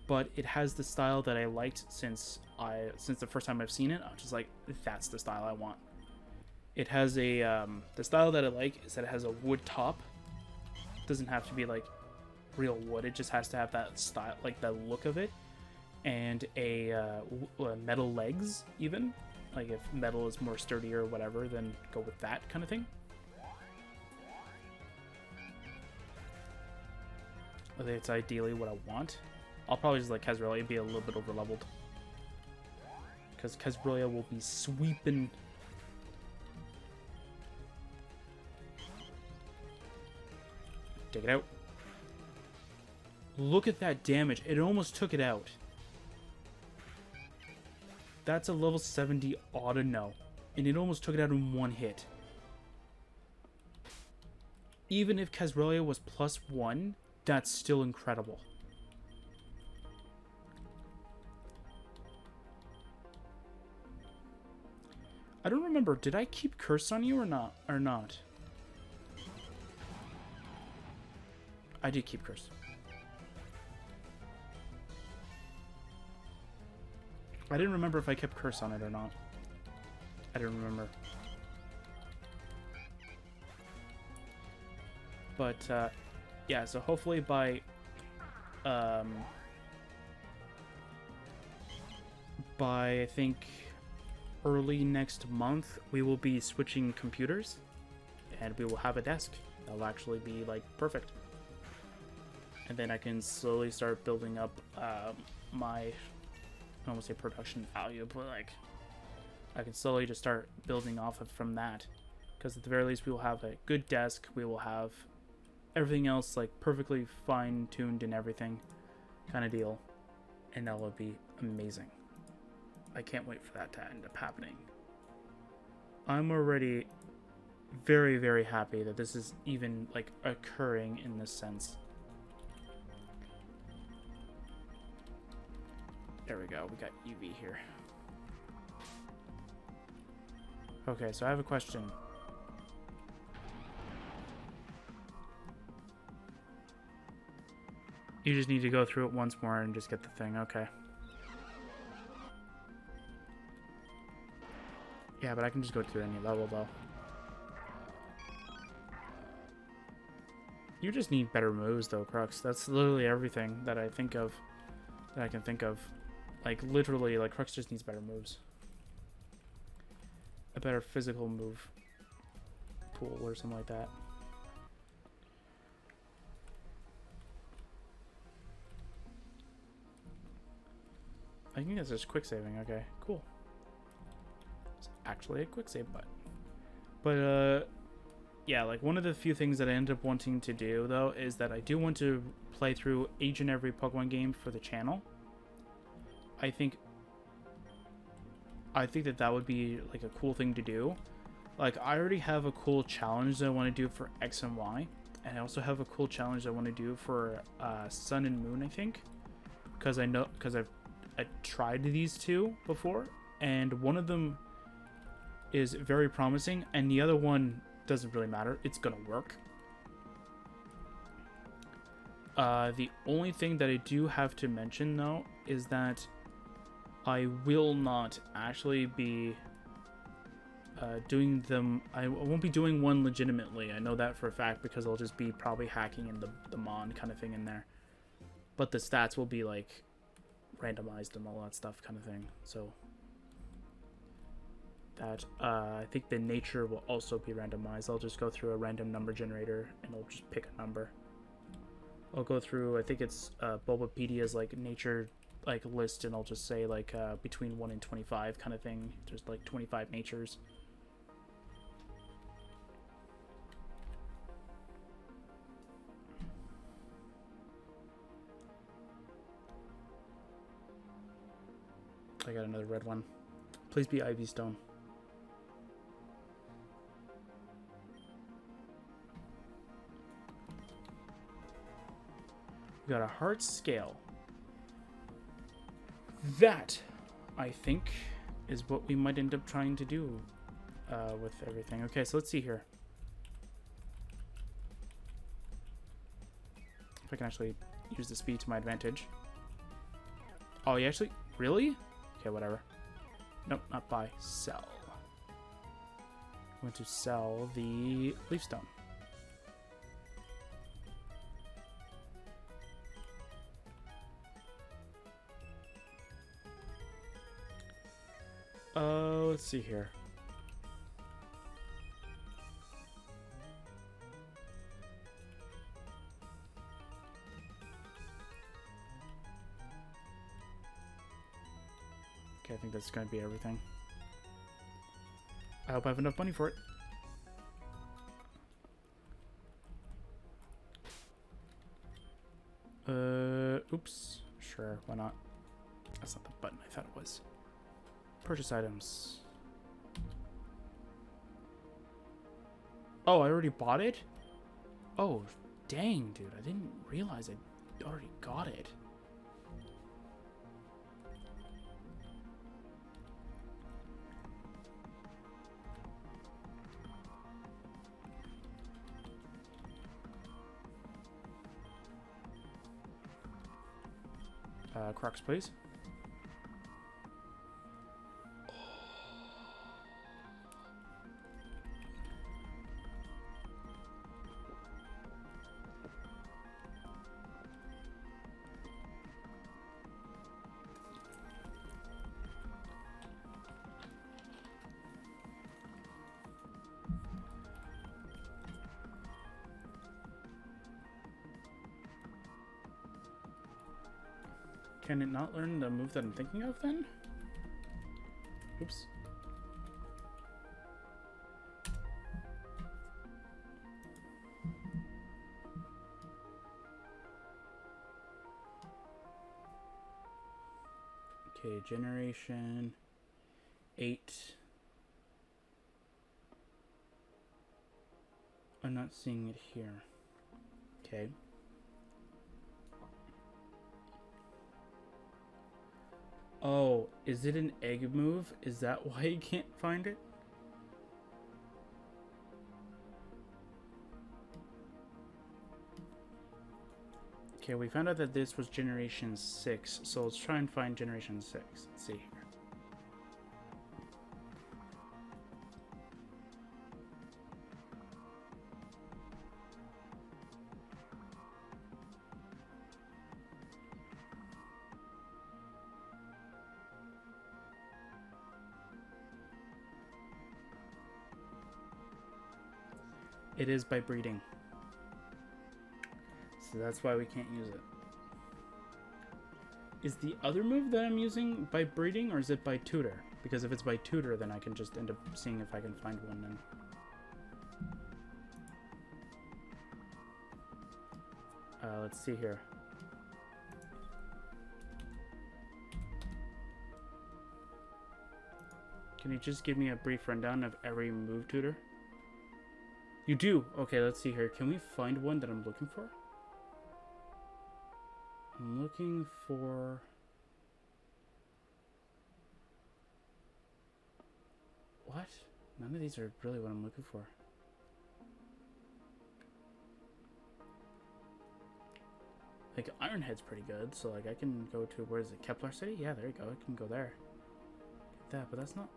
But it has the style that I liked since the first time I've seen it. I'm just like, that's the style I want. It has a the style that I like is that it has a wood top. It doesn't have to be like real wood. It just has to have that style, like the look of it, and a metal legs even. Like if metal is more sturdy or whatever, then go with that kind of thing. I think it's ideally what I want. I'll probably just let Casrelia be a little bit over leveled, because Casrelia will be sweeping. Take it out. Look at that damage. It almost took it out. That's a level 70 auto no. And it almost took it out in one hit. Even if Casrelia was +1, that's still incredible. I don't remember. Did I keep Curse on you or not? I did keep Curse. I didn't remember if I kept Curse on it or not. I didn't remember. But, yeah, so hopefully by I think early next month, we will be switching computers, and we will have a desk that'll actually be like perfect. And then I can slowly start building up my, I don't want to say production value, but like I can slowly just start building off of from that, because at the very least we will have a good desk, we will have everything else like perfectly fine-tuned and everything kind of deal, and that will be amazing. I can't wait for that to end up happening. I'm already very, very happy that this is even, like, occurring in this sense. There we go. We got UV here. Okay, so I have a question. You just need to go through it once more and just get the thing. Okay. Yeah, but I can just go through any level, though. You just need better moves, though, Crux. That's literally everything that I think of. That I can think of. Like, literally, like, Crux just needs better moves. A better physical move pool or something like that. I think that's just quick saving. Okay, cool. It's actually a quick save button. But, yeah, like, one of the few things that I end up wanting to do, though, is that I do want to play through each and every Pokemon game for the channel. I think that that would be, like, a cool thing to do. Like, I already have a cool challenge that I want to do for X and Y. And I also have a cool challenge I want to do for Sun and Moon, I think. Because I've tried these two before. And one of them is very promising. And the other one doesn't really matter. It's going to work. The only thing that I do have to mention, though, is that I will not actually be doing them. I won't be doing one legitimately. I know that for a fact because I'll just be probably hacking in the Mon kind of thing in there. But the stats will be like randomized and all that stuff kind of thing. So that I think the nature will also be randomized. I'll just go through a random number generator and I'll just pick a number. I'll go through, I think it's Bulbapedia's like nature like list, and I'll just say like between 1 and 25 kind of thing. There's like 25 natures. I got another red one. Please be Ivy Stone. We got a heart scale. That, I think, is what we might end up trying to do with everything. Okay, so let's see here. If I can actually use the speed to my advantage. Oh, you actually? Really? Okay, whatever. Nope, not buy. Sell. I'm going to sell the leaf stone. Let's see here. Okay, I think that's going to be everything. I hope I have enough money for it. Oops. Sure, why not? That's not the button I thought it was. Purchase items. Oh, I already bought it? Oh, dang, dude. I didn't realize I already got it. Crocs, please. Can it not learn the move that I'm thinking of then? Oops. Okay, generation 8. I'm not seeing it here. Okay. Oh, is it an egg move? Is that why you can't find it? Okay, we found out that this was Generation 6, so let's try and find Generation 6. Let's see here. It is by breeding. So that's why we can't use it. Is the other move that I'm using by breeding, or is it by tutor? Because if it's by tutor, then I can just end up seeing if I can find one then. Let's see here. Can you just give me a brief rundown of every move tutor? You do? Okay, let's see here. Can we find one that I'm looking for? I'm looking for... What? None of these are really what I'm looking for. Like, Ironhead's pretty good, so like I can go to, where is it? Kepler City? Yeah, there you go. I can go there. Get that, but that's not...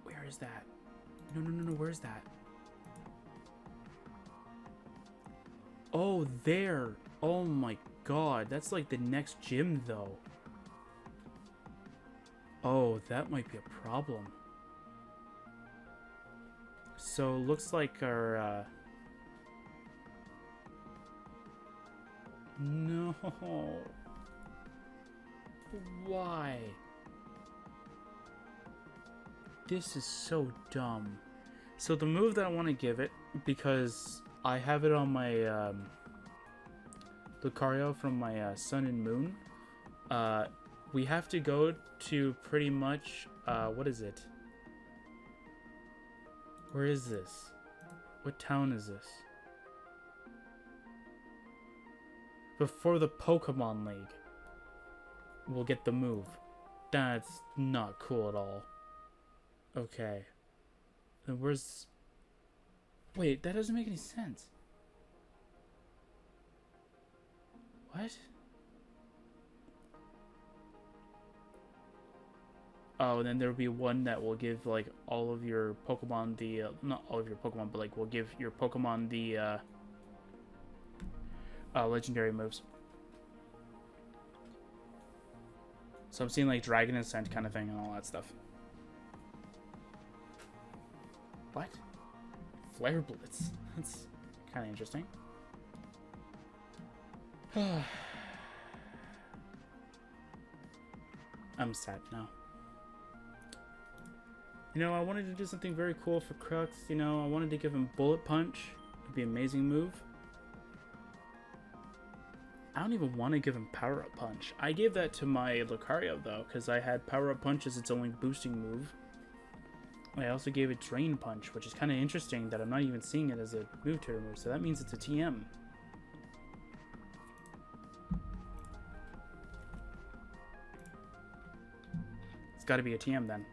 Where is that? No, where's that? Oh, there. Oh my god, that's like the next gym though. Oh, that might be a problem. So looks like our no. Why? This is so dumb. So the move that I want to give it, because I have it on my Lucario from my Sun and Moon, we have to go to pretty much, what is it? Where is this? What town is this? Before the Pokemon League, we'll get the move. That's not cool at all. Okay. Then where's... Wait, that doesn't make any sense. What? Oh, and then there'll be one that will give, like, all of your Pokemon the... not all of your Pokemon, but, like, will give your Pokemon the, legendary moves. So I'm seeing, like, Dragon Ascent kind of thing and all that stuff. What? Flare Blitz. That's kind of interesting. I'm sad now. You know, I wanted to do something very cool for Crux. You know, I wanted to give him Bullet Punch. It'd be an amazing move. I don't even want to give him Power Up Punch. I gave that to my Lucario, though, because I had Power Up Punch as its only boosting move. I also gave it Drain Punch, which is kind of interesting that I'm not even seeing it as a move tutor move, so that means it's a TM. It's got to be a TM then.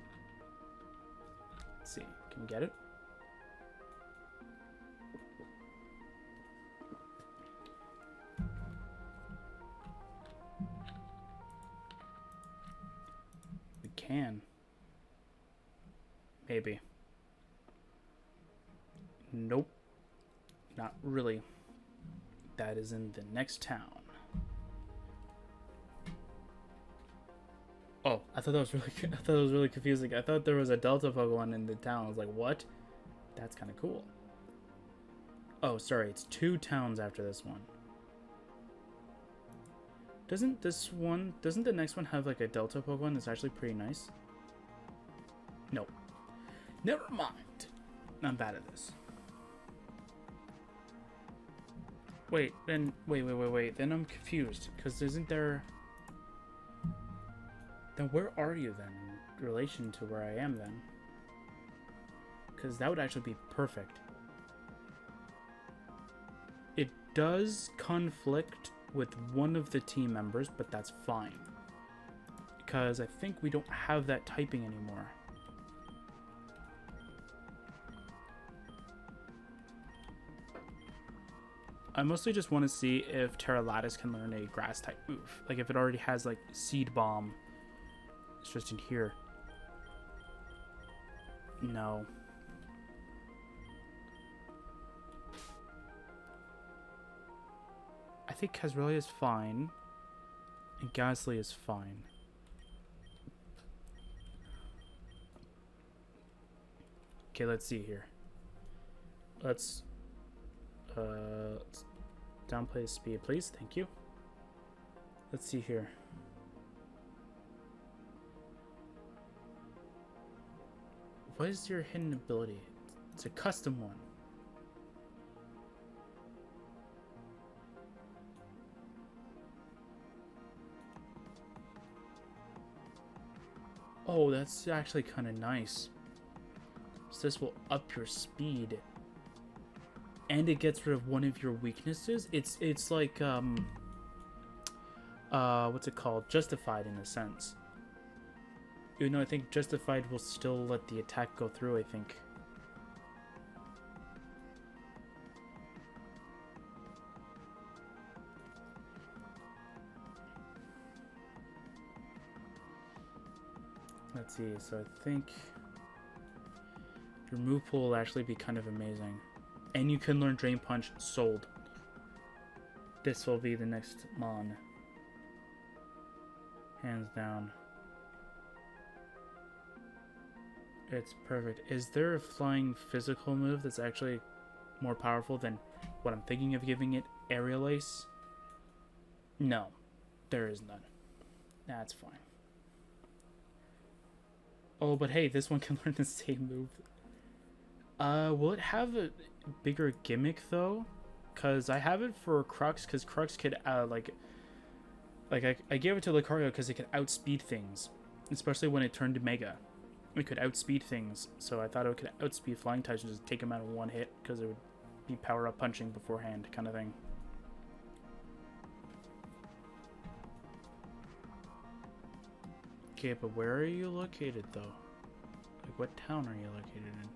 Let's see, can we get it? We can. Maybe. Nope. Not really. That is in the next town. Oh, I thought that was really confusing. I thought there was a Delta Pokemon in the town. I was like, what? That's kind of cool. Oh, sorry. It's 2 towns after this one. Doesn't the next one have like a Delta Pokemon that's actually pretty nice? Nope. Never mind. I'm bad at this. Wait. Then I'm confused. Because isn't there... Then where are you then in relation to where I am then? Because that would actually be perfect. It does conflict with one of the team members, but that's fine. Because I think we don't have that typing anymore. I mostly just want to see if Terralatus can learn a grass type move. Like if it already has like Seed Bomb. It's just in here. No. I think Kazrelia is fine. And Gasly is fine. Okay, let's see here. Let's downplay the speed, please. Thank you. Let's see here. What is your hidden ability? It's a custom one. Oh, that's actually kind of nice. So this will up your speed. And it gets rid of one of your weaknesses. It's like what's it called? Justified in a sense. Even though I think Justified will still let the attack go through, I think. Let's see, so I think your move pool will actually be kind of amazing. And you can learn Drain Punch, sold. This will be the next Mon. Hands down. It's perfect. Is there a flying physical move that's actually more powerful than what I'm thinking of giving it? Aerial Ace? No, there is none. That's fine. Oh, but hey, this one can learn the same move. Will it have a bigger gimmick though? Cause I have it for Crux, cause Crux could I gave it to Lucario because it could outspeed things, especially when it turned to Mega. It could outspeed things, so I thought it could outspeed flying types and just take them out in one hit because it would be power up punching beforehand, kind of thing. Okay, but where are you located though? Like, what town are you located in?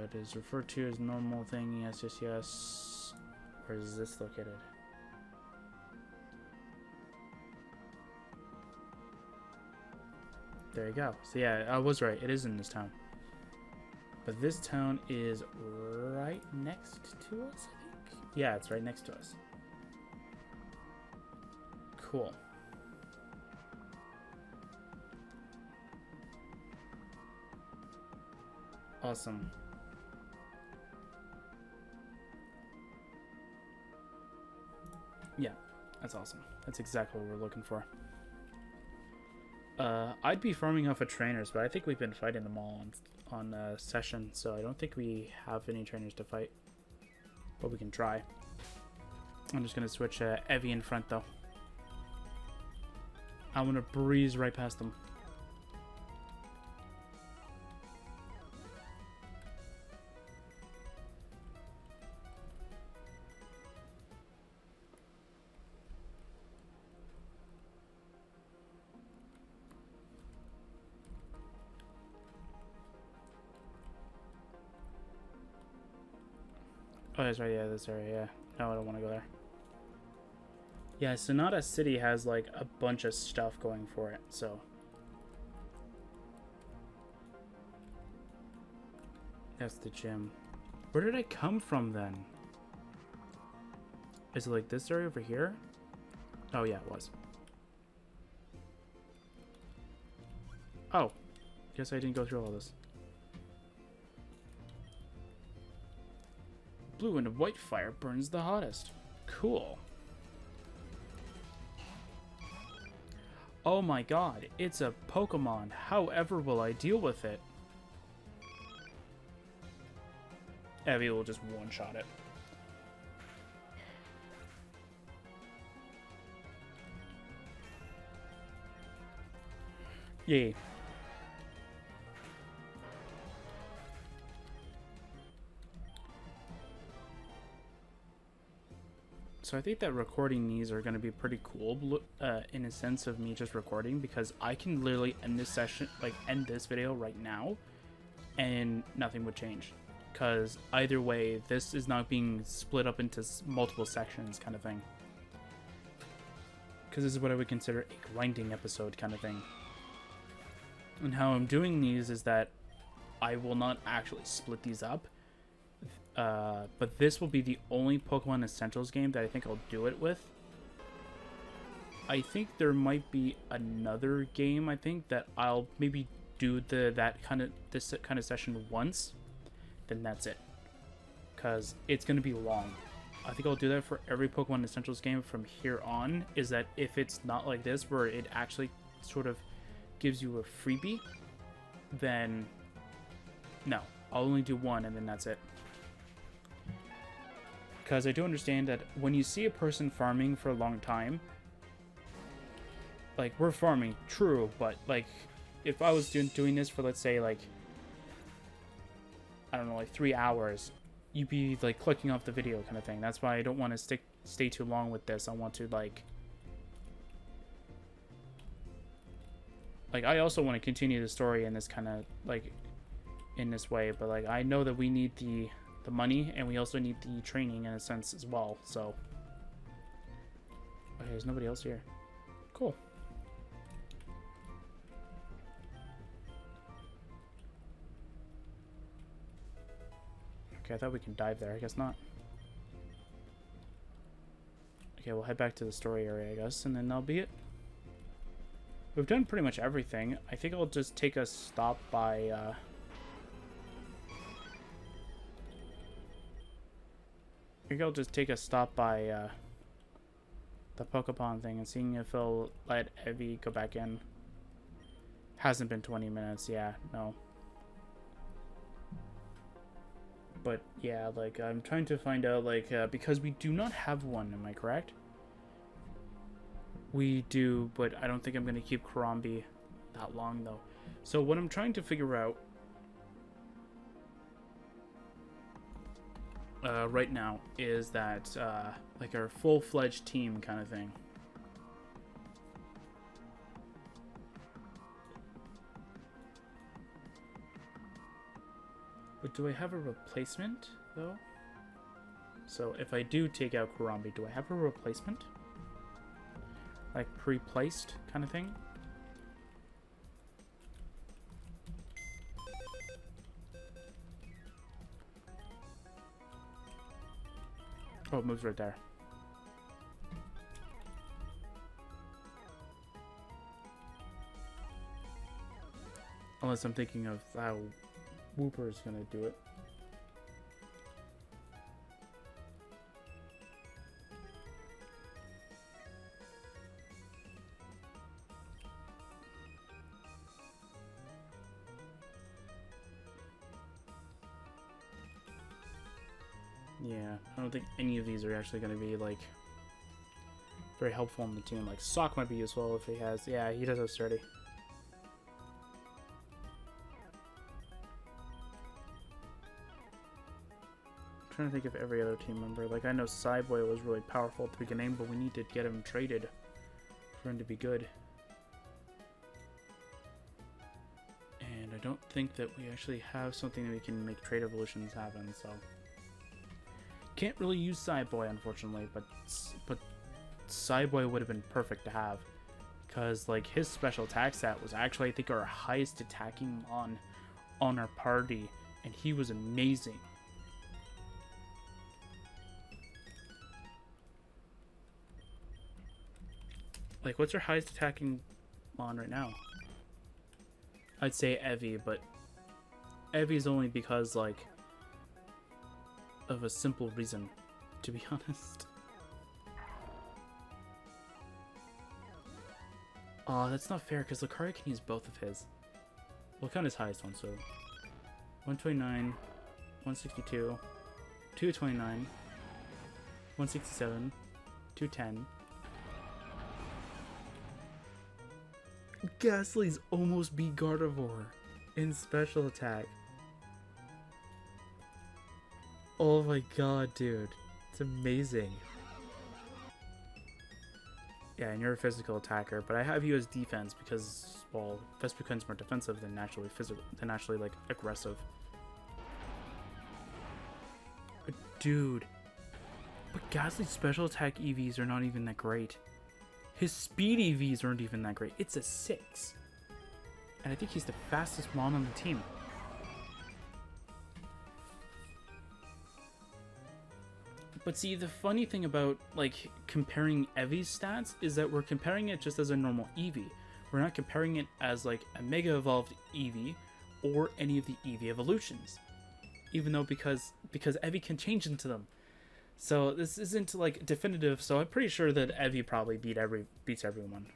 It is referred to as normal thing. Yes, yes, yes. Where is this located? There you go. So yeah, I was right. It is in this town. But this town is right next to us, I think? Yeah, it's right next to us. Cool. Awesome. Yeah, that's awesome. That's exactly what we're looking for. I'd be farming off of trainers, but I think we've been fighting them all on session, so I don't think we have any trainers to fight. But we can try. I'm just going to switch Evie in front, though. I'm going to breeze right past them. Oh, that's right, yeah, this area, yeah. No, I don't want to go there. Yeah, Sonata City has, like, a bunch of stuff going for it, so... That's the gym. Where did I come from, then? Is it, like, this area over here? Oh, yeah, it was. Oh. Guess I didn't go through all this. Blue and white fire burns the hottest. Cool. Oh my god, it's a Pokemon. However will I deal with it? Evie will just one-shot it. Yay. So I think that recording these are going to be pretty cool in a sense of me just recording, because I can literally end this session, like end this video right now, and nothing would change. Because either way, this is not being split up into multiple sections kind of thing. Because this is what I would consider a grinding episode kind of thing. And how I'm doing these is that I will not actually split these up. But this will be the only Pokemon Essentials game that I think I'll do it with. I think there might be another game, I think, that I'll maybe do this kind of session once. Then that's it. Because it's going to be long. I think I'll do that for every Pokemon Essentials game from here on, is that if it's not like this, where it actually sort of gives you a freebie, then no. I'll only do one, and then that's it. Because I do understand that when you see a person farming for a long time, like, we're farming, true, but, like, if I was doing this for, let's say, like, I don't know, like 3 hours, you'd be, like, clicking off the video kind of thing. That's why I don't want to stay too long with this. I want to, like, I also want to continue the story in this kind of, like, in this way, but, like, I know that we need the money, and we also need the training in a sense as well, so. Okay, there's nobody else here. Cool. Okay, I thought we can dive there. I guess not. Okay, we'll head back to the story area, I guess, and then that'll be it. We've done pretty much everything. I think I'll just take a stop by, I think I'll just take a stop by, the Poképon thing and seeing if it'll let Evie go back in. Hasn't been 20 minutes, yeah, no. But, yeah, like, I'm trying to find out, like, because we do not have one, am I correct? We do, but I don't think I'm going to keep Karambi that long, though. So what I'm trying to figure out right now is that, like, our full-fledged team kind of thing. But do I have a replacement, though? So if I do take out Karambi, do I have a replacement? Like, pre-placed kind of thing? Oh, it moves right there. Unless I'm thinking of how Wooper is gonna do it. Yeah, I don't think any of these are actually going to be, like, very helpful in the team. Like, Sock might be useful if he has... Yeah, he does have Sturdy. I'm trying to think of every other team member. Like, I know Cyboy was really powerful at the beginning, but we need to get him traded for him to be good. And I don't think that we actually have something that we can make trade evolutions happen, so... Can't really use Cyboy, unfortunately, but Cyboy would have been perfect to have, because, like, his special attack stat was actually, I think, our highest attacking on our party, and he was amazing. Like, what's our highest attacking on right now? I'd say Evie, but Evie's only because, like, of a simple reason, to be honest. Aw, that's not fair, because Lucario can use both of his. We'll count his highest one, so... 129, 162, 229, 167, 210. Ghastly's almost beat Gardevoir in special attack. Oh my god, dude. It's amazing. Yeah, and you're a physical attacker, but I have you as defense because, well, Vespiqun's more defensive than naturally physical, than actually, like, aggressive. Dude. But Ghastly's special attack EVs are not even that great. His speed EVs aren't even that great. It's a 6. And I think he's the fastest Mon on the team. But see, the funny thing about, like, comparing Eevee's stats is that we're comparing it just as a normal Eevee. We're not comparing it as, like, a Mega Evolved Eevee or any of the Eevee evolutions. Even though because Eevee can change into them. So this isn't, like, definitive, so I'm pretty sure that Eevee probably beats everyone.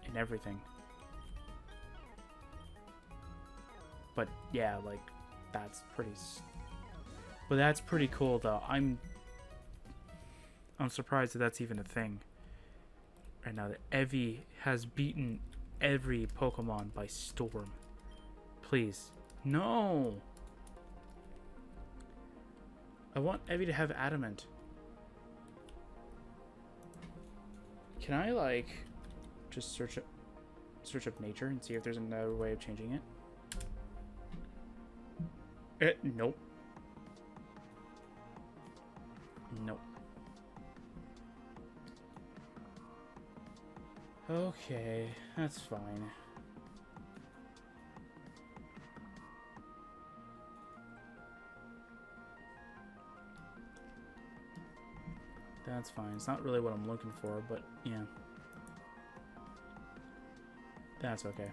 In everything. But, yeah, like... That's pretty cool though. I'm surprised that that's even a thing right now, that Eevee has beaten every Pokemon by storm. Please, no. I want Eevee to have Adamant. Can I, like, just search up nature and see if there's another way of changing it? Nope. Nope. Okay, that's fine. That's fine. It's not really what I'm looking for, but yeah. That's okay.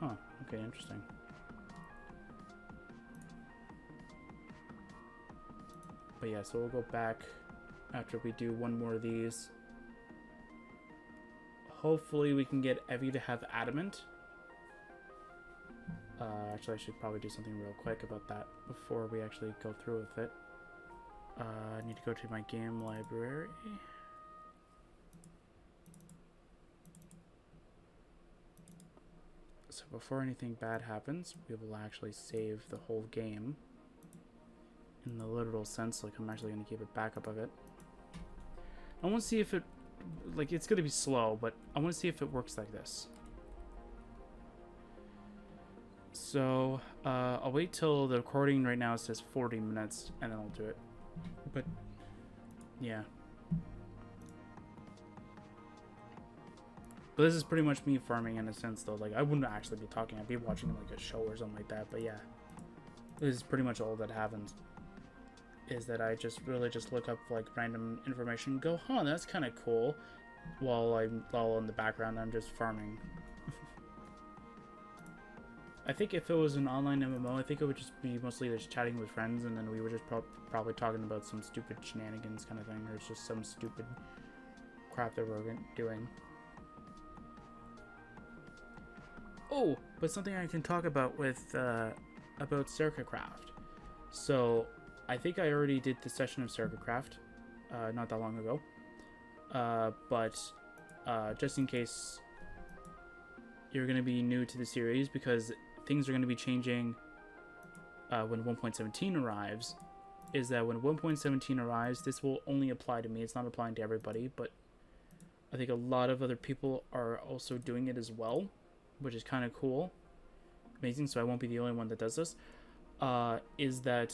Huh, okay, interesting. But yeah, so we'll go back after we do one more of these. Hopefully we can get Eevee to have Adamant. Actually, I should probably do something real quick about that before we actually go through with it. I need to go to my game library. So before anything bad happens, we will actually save the whole game. In the literal sense, like I'm actually going to keep a backup of it. I want to see if it, like, it's going to be slow, but I want to see if it works like this. So, I'll wait till the recording right now says 40 minutes, and then I'll do it. But, yeah. But this is pretty much me farming in a sense, though. Like, I wouldn't actually be talking. I'd be watching, like, a show or something like that. But, yeah. This is pretty much all that happens. Is that I just really just look up, like, random information and go, huh, that's kind of cool. While in the background, I'm just farming. I think if it was an online MMO, I think it would just be mostly just chatting with friends, and then we were just probably talking about some stupid shenanigans kind of thing, or it's just some stupid crap that we're doing. Oh, but something I can talk about with about Circuitcraft. So I think I already did the session of Circuitcraft not that long ago, but just in case you're going to be new to the series, because things are going to be changing when 1.17 arrives, is that when 1.17 arrives, this will only apply to me. It's not applying to everybody, but I think a lot of other people are also doing it as well, which is kind of cool. Amazing, so I won't be the only one that does this. Is that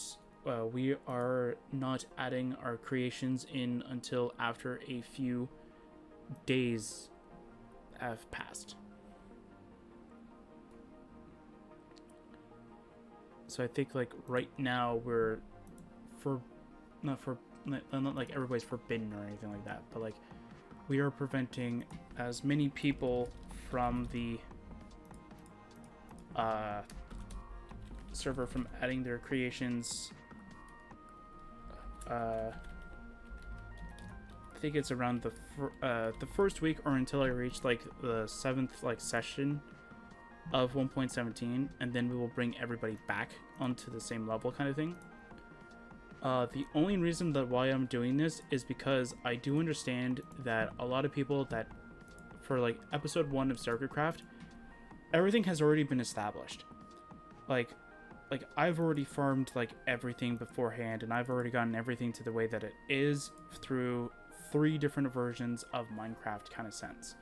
we are not adding our creations in until after a few days have passed. So I think, like, right now we're not like everybody's forbidden or anything like that, but like we are preventing as many people from the server from adding their creations. I think it's around the first week, or until I reach like the 7th like session of 1.17, and then we will bring everybody back onto the same level kind of thing. The only reason that why I'm doing this is because I do understand that a lot of people that, for like episode 1 of StarCraft, everything has already been established. Like I've already farmed like everything beforehand, and I've already gotten everything to the way that it is through 3 different versions of Minecraft kind of sense.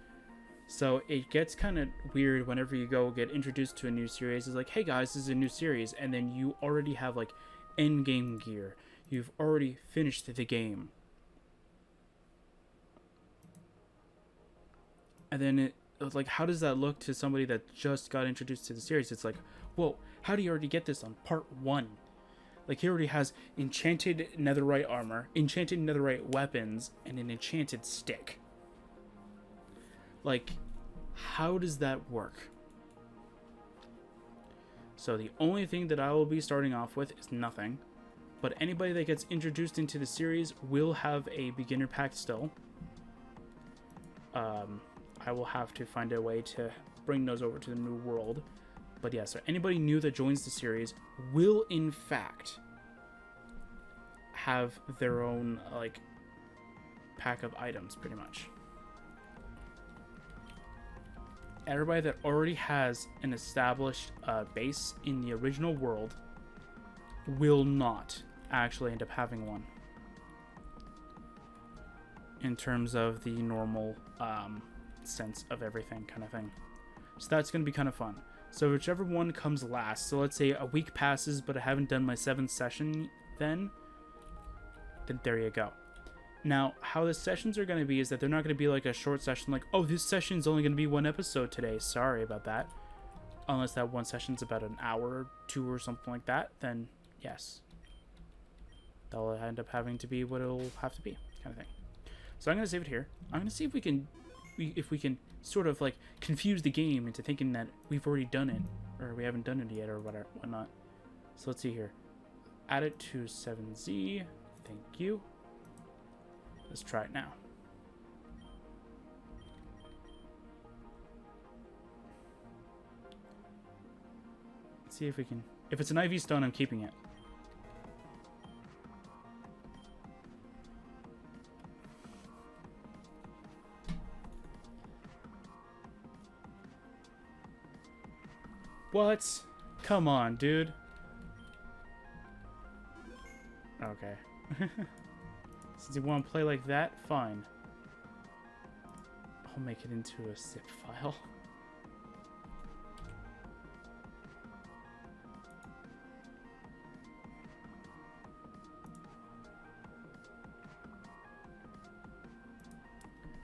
So it gets kind of weird whenever you go get introduced to a new series. It's like, hey guys, this is a new series, and then you already have like end game gear. You've already finished the game. And then it like, how does that look to somebody that just got introduced to the series? It's like, whoa, how do you already get this on part 1? Like, he already has enchanted netherite armor, enchanted netherite weapons, and an enchanted stick. Like, how does that work? So the only thing that I will be starting off with is nothing. But anybody that gets introduced into the series will have a beginner pack still. I will have to find a way to bring those over to the new world. But yeah, so anybody new that joins the series will in fact have their own like pack of items pretty much. Everybody that already has an established base in the original world will not actually end up having one in terms of the normal sense of everything kind of thing. So that's going to be kind of fun. So whichever one comes last, so let's say a week passes but I haven't done my 7th session, then there you go. Now, how the sessions are going to be is that they're not going to be like a short session like, oh, this session's only going to be 1 episode today. Sorry about that. Unless that one session's about an hour or 2 or something like that, then yes. That'll end up having to be what it'll have to be, kind of thing. So I'm going to save it here. I'm going to see if we can sort of like confuse the game into thinking that we've already done it, or we haven't done it yet, or whatnot. So let's see here. Add it to 7Z. Thank you. Let's try it now. Let's see if we can... If it's an IV stone, I'm keeping it. What? Come on, dude. Okay. Since you want to play like that, fine. I'll make it into a zip file.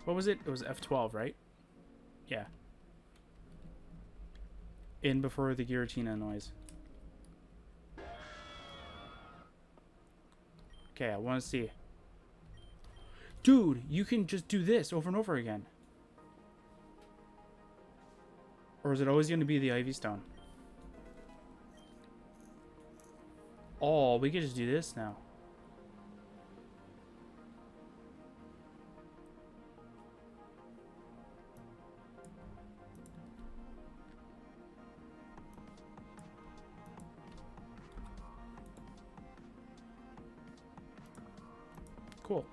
What was it? It was F12, right? Yeah. In before the Giratina noise. Okay, I want to see. Dude, you can just do this over and over again. Or is it always going to be the Ivy Stone? Oh, we can just do this now. Cool.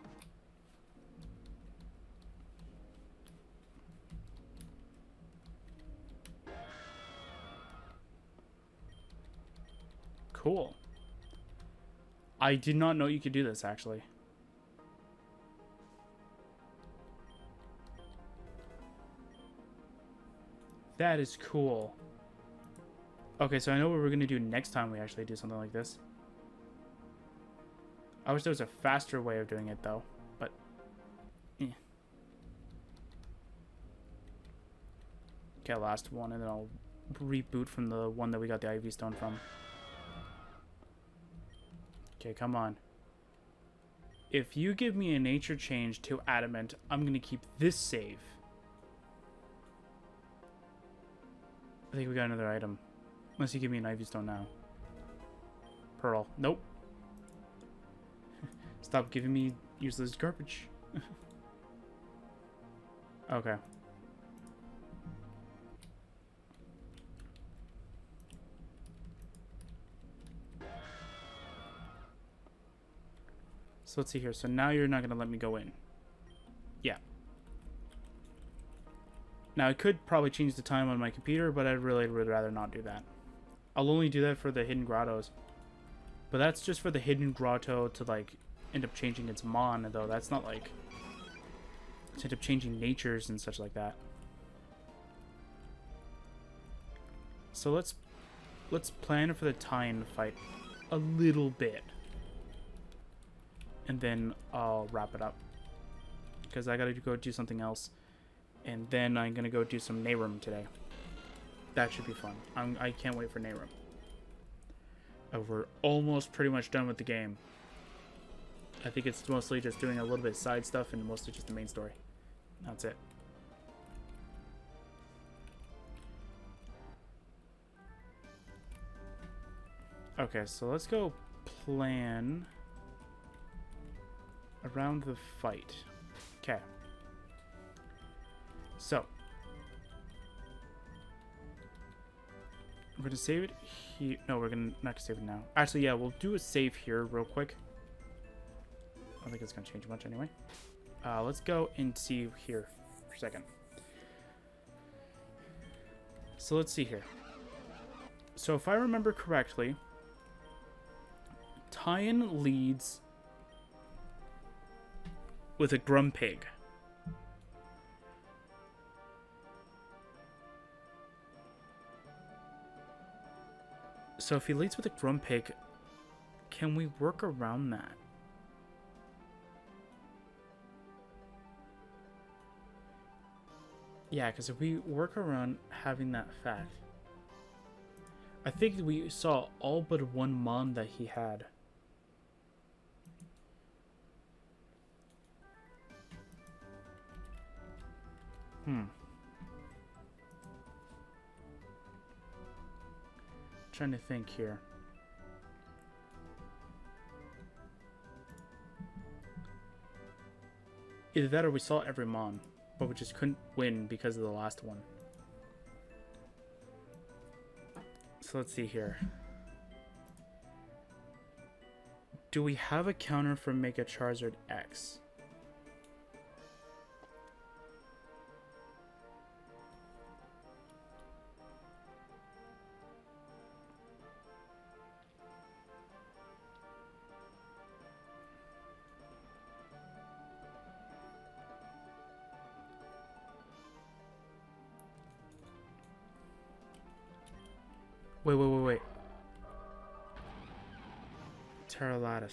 Cool. I did not know you could do this, actually. That is cool. Okay, so I know what we're going to do next time we actually do something like this. I wish there was a faster way of doing it, though. But, Okay, last one, and then I'll reboot from the one that we got the IV Stone from. Okay, come on. If you give me a nature change to adamant, I'm going to keep this save. I think we got another item. Unless you give me an IV Stone now. Pearl. Nope. Stop giving me useless garbage. Okay. So let's see here. So now you're not going to let me go in. Yeah. Now, I could probably change the time on my computer, but I really would rather not do that. I'll only do that for the hidden grottos. But that's just for the hidden grotto to, like, end up changing its mon, though. That's not, like, to end up changing natures and such like that. So let's plan for the tie-in fight a little bit. And then I'll wrap it up. Because I gotta go do something else. And then I'm gonna go do some Nehrum today. That should be fun. I can't wait for Nehrum. We're almost pretty much done with the game. I think it's mostly just doing a little bit of side stuff and mostly just the main story. That's it. Okay, so let's go plan around the fight. Okay. So we're gonna save it here. No, we're gonna not save it now. Actually, yeah, we'll do a save here real quick. I don't think it's gonna change much anyway. Let's go and see here for a second. So let's see here. So if I remember correctly, Tyan leads with a Grumpig. So if he leads with a Grumpig, can we work around that? Yeah, because if we work around having that fact, I think we saw all but one mon that he had. Trying to think here. Either that or we saw every mon, but we just couldn't win because of the last one. So let's see here. Do we have a counter for Mega Charizard X? Wait. Terralatus.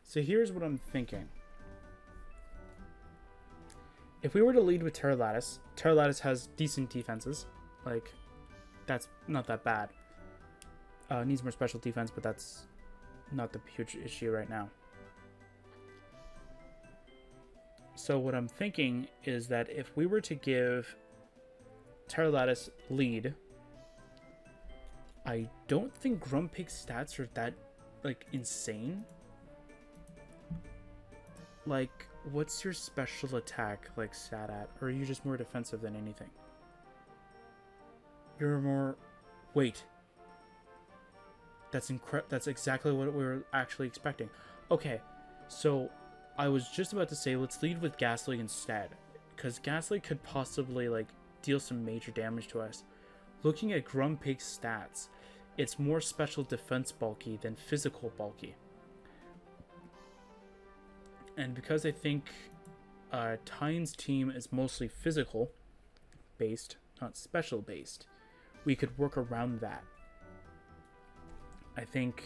So here's what I'm thinking. If we were to lead with Terralatus, Terralatus has decent defenses. Like, that's not that bad. Needs more special defense, but that's not the huge issue right now. So what I'm thinking is that if we were to give Terralatus lead, I don't think Grumpig's stats are that, like, insane. Like, what's your special attack, like, stat at? Or are you just more defensive than anything? You're more... Wait. That's exactly what we were actually expecting. Okay, so I was just about to say, let's lead with Ghastly instead. Because Ghastly could possibly, like, deal some major damage to us. Looking at Grumpig's stats, it's more special defense bulky than physical bulky. And because I think Tyan's team is mostly physical based, not special based, we could work around that. I think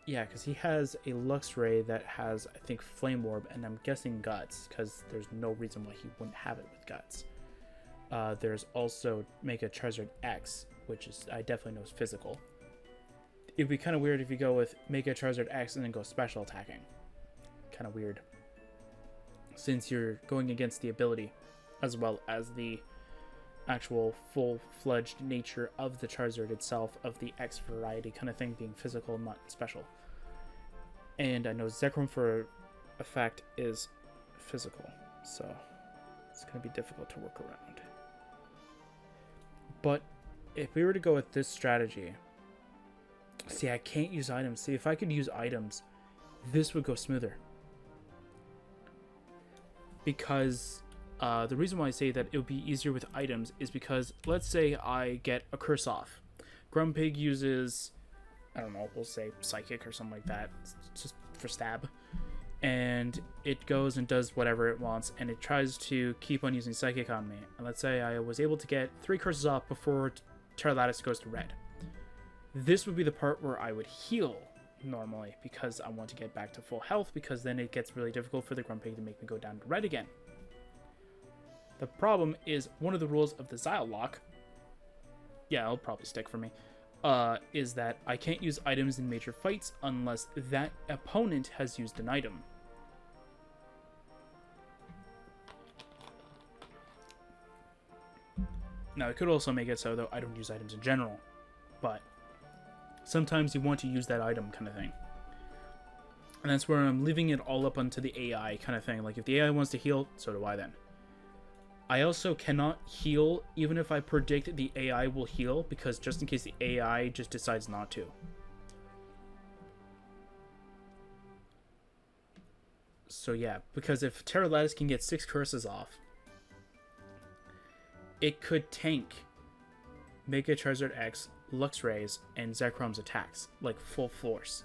yeah, because he has a Luxray that has, I think, Flame Orb, and I'm guessing Guts, because there's no reason why he wouldn't have it with Guts. There's also Mega Charizard X, which is, I definitely know is physical. It'd be kind of weird if you go with Mega Charizard X and then go special attacking. Kind of weird. Since you're going against the ability, as well as the actual full-fledged nature of the Charizard itself, of the X variety kind of thing being physical, not special. And I know Zekrom for effect is physical, so it's going to be difficult to work around. But if we were to go with this strategy, see, I can't use items. See, if I could use items, this would go smoother. Because the reason why I say that it would be easier with items is because, let's say I get a curse off. Grumpig uses, I don't know, we'll say Psychic or something like that, just for stab. And it goes and does whatever it wants, and it tries to keep on using Psychic on me. And let's say I was able to get 3 curses off before Terralatus goes to red. This would be the part where I would heal normally, because I want to get back to full health, because then it gets really difficult for the Grumpig to make me go down to red again. The problem is, one of the rules of the Xile lock, yeah, it'll probably stick for me, is that I can't use items in major fights unless that opponent has used an item. Now, it could also make it so that I don't use items in general, but sometimes you want to use that item kind of thing. And that's where I'm leaving it all up onto the AI kind of thing. Like, if the AI wants to heal, so do I then. I also cannot heal even if I predict the AI will heal, because just in case the AI just decides not to. So yeah, because if Terralatus can get 6 curses off, it could tank Mega Charizard X, Luxray's, and Zekrom's attacks, like full force.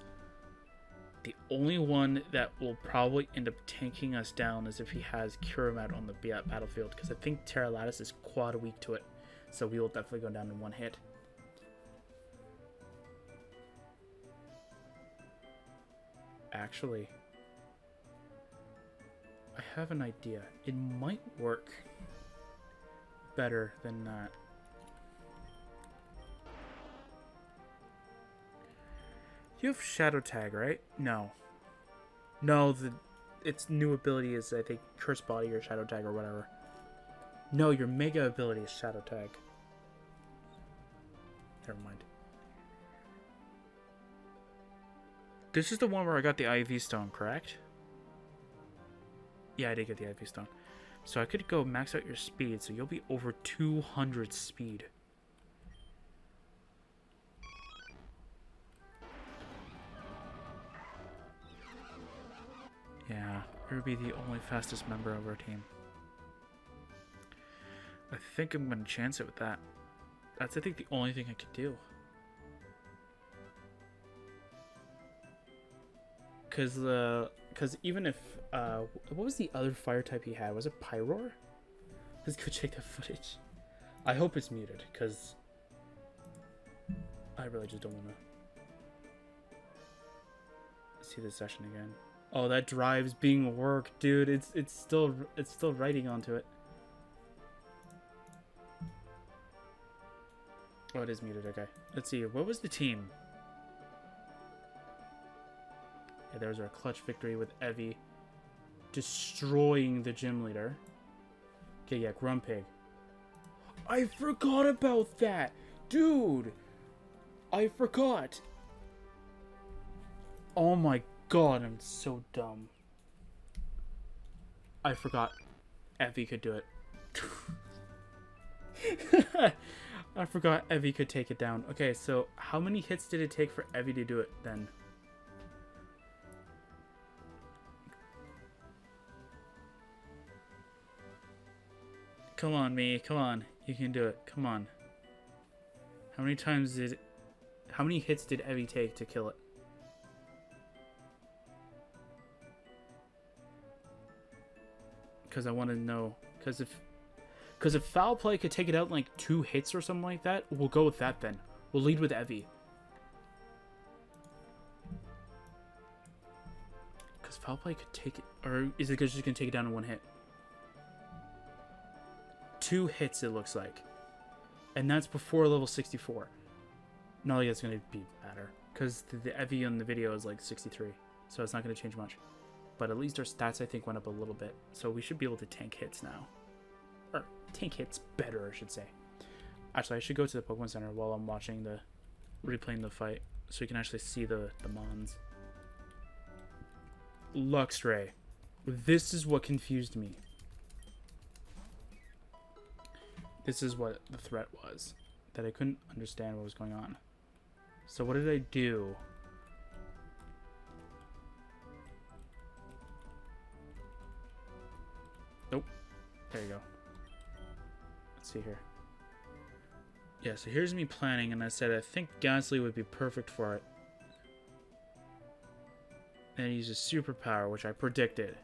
The only one that will probably end up tanking us down is if he has Kiramat on the battlefield, because I think Terralatus is quad weak to it, so we will definitely go down in one hit. Actually, I have an idea. It might work better than that. You have Shadow Tag, right? No. No, its new ability is, I think, Curse Body or Shadow Tag or whatever. No, your Mega ability is Shadow Tag. Never mind. This is the one where I got the IV Stone, correct? Yeah, I did get the IV Stone. So I could go max out your speed, so you'll be over 200 speed. Yeah, it would be the only fastest member of our team. I think I'm going to chance it with that. That's, I think, the only thing I could do. Because even if, what was the other fire type he had? Was it Pyroar? Let's go check the footage. I hope it's muted, because I really just don't want to see this session again. Oh, that drive's being worked, dude. It's still writing onto it. Oh, it is muted. Okay. Let's see. What was the team? Yeah, there was our clutch victory with Eevee destroying the gym leader. Okay, yeah, Grumpig. I forgot about that, dude. I forgot. Oh my God, I'm so dumb. I forgot Eevee could do it. I forgot Eevee could take it down. Okay, so how many hits did it take for Eevee to do it then? Come on, me. Come on. You can do it. Come on. How many hits did Eevee take to kill it? Because I want to know. Because if Foul Play could take it out in like 2 hits or something like that, we'll go with that then. We'll lead with Eevee. Because Foul Play could take it... Or is it just going to take it down in 1 hit? 2 hits, it looks like. And that's before level 64. Not like it's going to be better. Because the Eevee on the video is like 63. So it's not going to change much. But at least our stats, I think, went up a little bit. So we should be able to tank hits now. Or tank hits better, I should say. Actually, I should go to the Pokemon Center while I'm watching replaying the fight. So you can actually see the Mons. Luxray. This is what confused me. This is what the threat was. That I couldn't understand what was going on. So what did I do? Nope. There you go. Let's see here. Yeah, so here's me planning, and I said I think Ghastly would be perfect for it. And he uses superpower, which I predicted.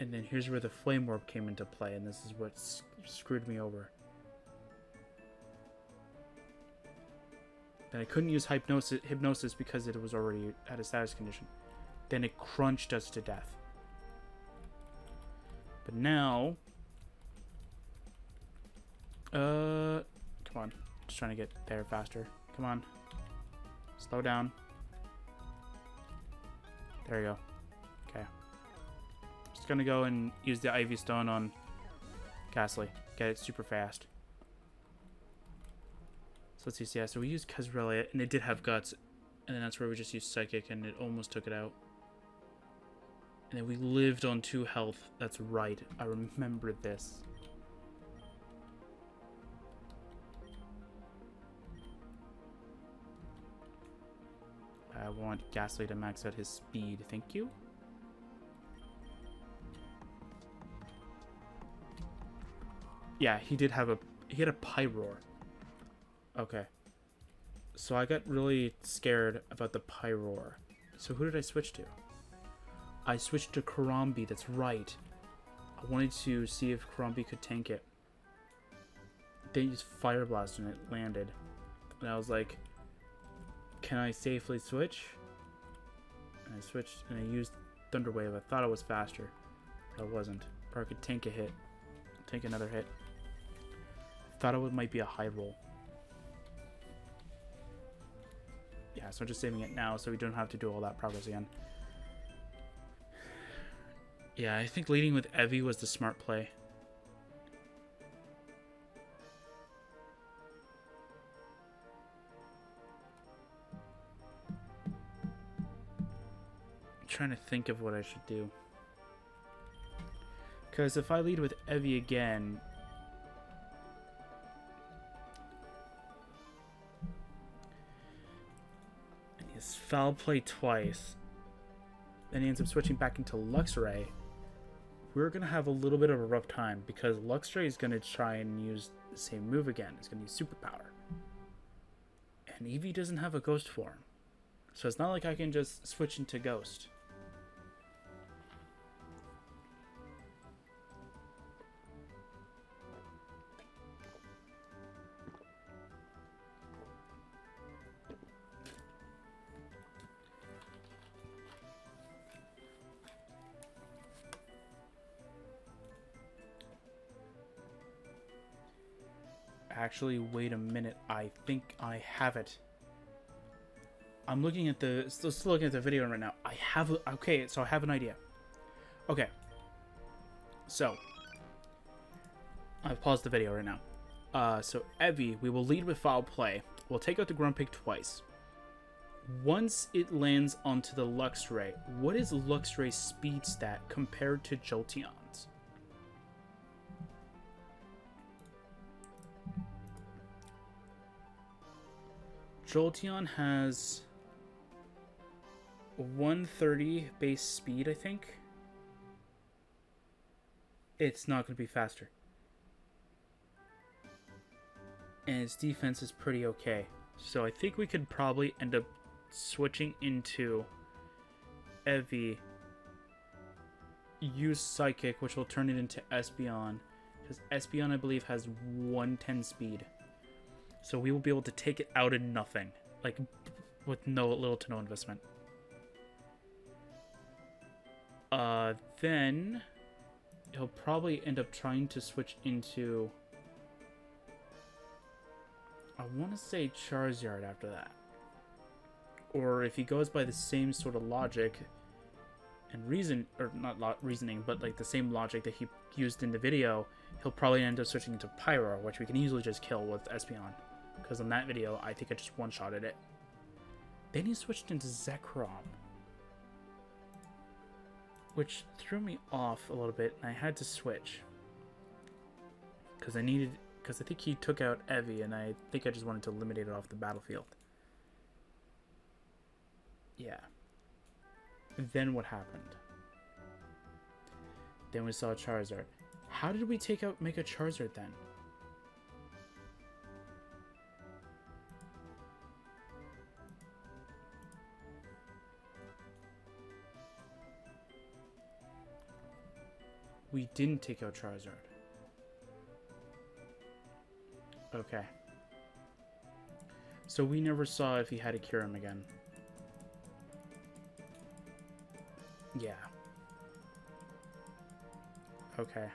And then here's where the Flame Orb came into play, and this is what screwed me over. Then I couldn't use hypnosis because it was already at a status condition. Then it crunched us to death. But now... come on. Just trying to get there faster. Come on. Slow down. There you go. Okay. Just gonna go and use the Ivy Stone on Ghastly. Get it super fast. So let's see. Yeah, so we used Kazrelia, and it did have Guts. And then that's where we just used Psychic, and it almost took it out. And then we lived on 2 health. That's right. I remembered this. I want Ghastly to max out his speed. Thank you. Yeah, he did have he had a Pyroar. Okay. So I got really scared about the Pyroar. So who did I switch to? I switched to Karambi, that's right. I wanted to see if Karambi could tank it. They used Fire Blast and it landed. And I was like, can I safely switch? And I switched and I used Thunder Wave. I thought it was faster, but it wasn't. Or I could tank a hit. Tank another hit. I thought it might be a high roll. Yeah, so I'm just saving it now so we don't have to do all that progress again. Yeah, I think leading with Eevee was the smart play. I'm trying to think of what I should do. Because if I lead with Eevee again... and he has Foul Play twice, then he ends up switching back into Luxray, we're going to have a little bit of a rough time because Luxray is going to try and use the same move again. It's going to use Superpower. And Eevee doesn't have a Ghost form. So it's not like I can just switch into Ghost. Actually, wait a minute. I think I have it. I'm looking at the... Still looking at the video right now. I have... Okay, so I have an idea. Okay. So. I've paused the video right now. So, Eevee, we will lead with Foul Play. We'll take out the Grumpig twice. Once it lands onto the Luxray, what is Luxray's speed stat compared to Jolteon's? Jolteon has 130 base speed, I think. It's not going to be faster. And its defense is pretty okay. So I think we could probably end up switching into Eevee. Use Psychic, which will turn it into Espeon. Because Espeon, I believe, has 110 speed. So we will be able to take it out in nothing. Like, with little to no investment. Then he'll probably end up trying to switch into... I want to say Charizard after that. Or if he goes by the same sort of logic and reason, or not reasoning, but like the same logic that he used in the video, he'll probably end up switching into Pyro, which we can easily just kill with Espeon. Because on that video, I think I just one-shotted it. Then he switched into Zekrom. which threw me off a little bit, and I had to switch. Because I think he took out Evie, and I think I just wanted to eliminate it off the battlefield. Yeah. Then what happened? Then we saw Charizard. How did we take out Mega Charizard then? We didn't take out Charizard. Okay. So we never saw if he had to cure him again. Yeah. Okay.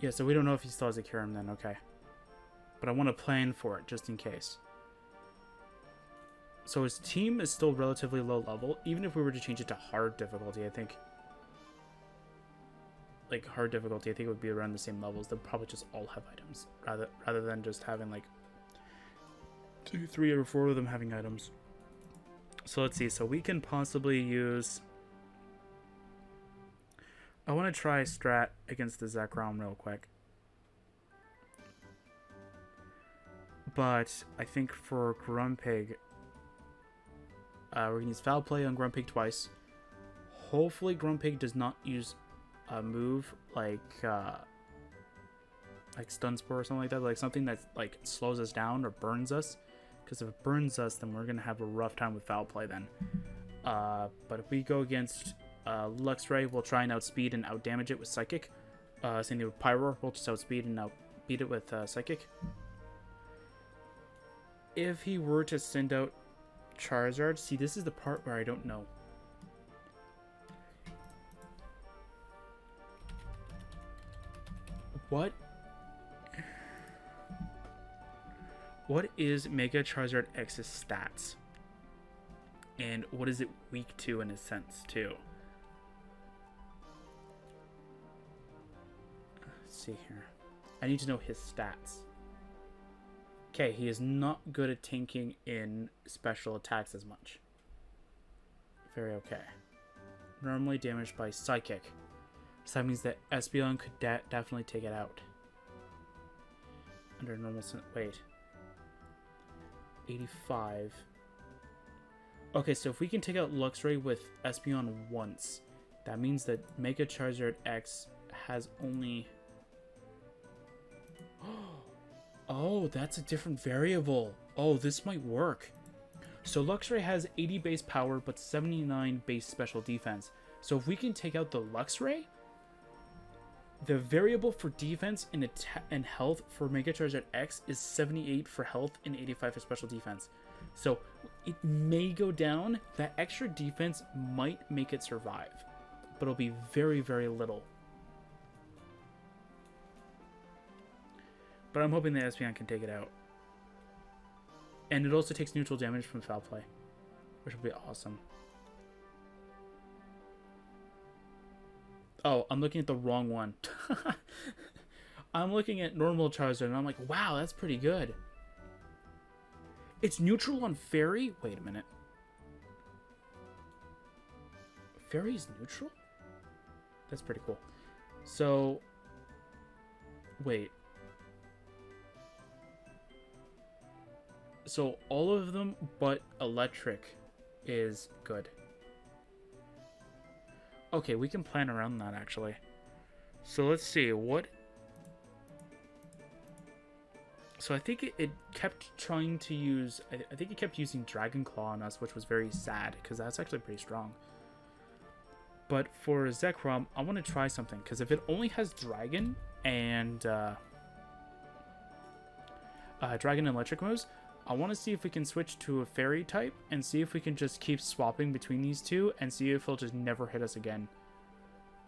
Yeah, so we don't know if he still has a cure him then, okay. But I want to plan for it, just in case. So his team is still relatively low level. Even if we were to change it to hard difficulty, I think... Like, hard difficulty, I think it would be around the same levels. They'll probably just all have items. Rather than just having, like, 2, 3, or 4 of them having items. So let's see. So we can possibly use... I want to try Strat against the Zekrom real quick. But I think for Grumpig, we're going to use Foul Play on Grumpig twice. Hopefully Grumpig does not use a move like Stun Spore or something like that. Like something that like slows us down or burns us. Because if it burns us, then we're going to have a rough time with Foul Play then. But if we go against Luxray, we'll try and outspeed and outdamage it with Psychic. Same thing with Pyro, we'll just outspeed and outbeat it with Psychic. If he were to send out Charizard, see, this is the part where I don't know. What is Mega Charizard X's stats? And what is it weak to in a sense, too? Let's see here. I need to know his stats. Okay, he is not good at tanking in special attacks as much. Very okay. Normally damaged by Psychic. So that means that Espeon could definitely take it out. Under normal... Wait. 85. Okay, so if we can take out Luxray with Espeon once, that means that Mega Charizard X has only... Oh, that's a different variable. Oh, this might work. So Luxray has 80 base power, but 79 base special defense. So if we can take out the Luxray, the variable for defense and health for Mega Charizard X is 78 for health and 85 for special defense. So it may go down. That extra defense might make it survive, but it'll be very, very little. But I'm hoping that Espeon can take it out. And it also takes neutral damage from Foul Play, which will be awesome. Oh, I'm looking at the wrong one. I'm looking at normal Charizard, and I'm like, wow, that's pretty good. It's neutral on Fairy? Wait a minute. Fairy's neutral? That's pretty cool. So, wait. So all of them but Electric is good. Okay, we can plan around that actually. So let's see what. So I think it kept trying to use. I think it kept using Dragon Claw on us, which was very sad because that's actually pretty strong. But for Zekrom, I want to try something because if it only has Dragon and Dragon and Electric moves, I want to see if we can switch to a Fairy type and see if we can just keep swapping between these two and see if he'll just never hit us again.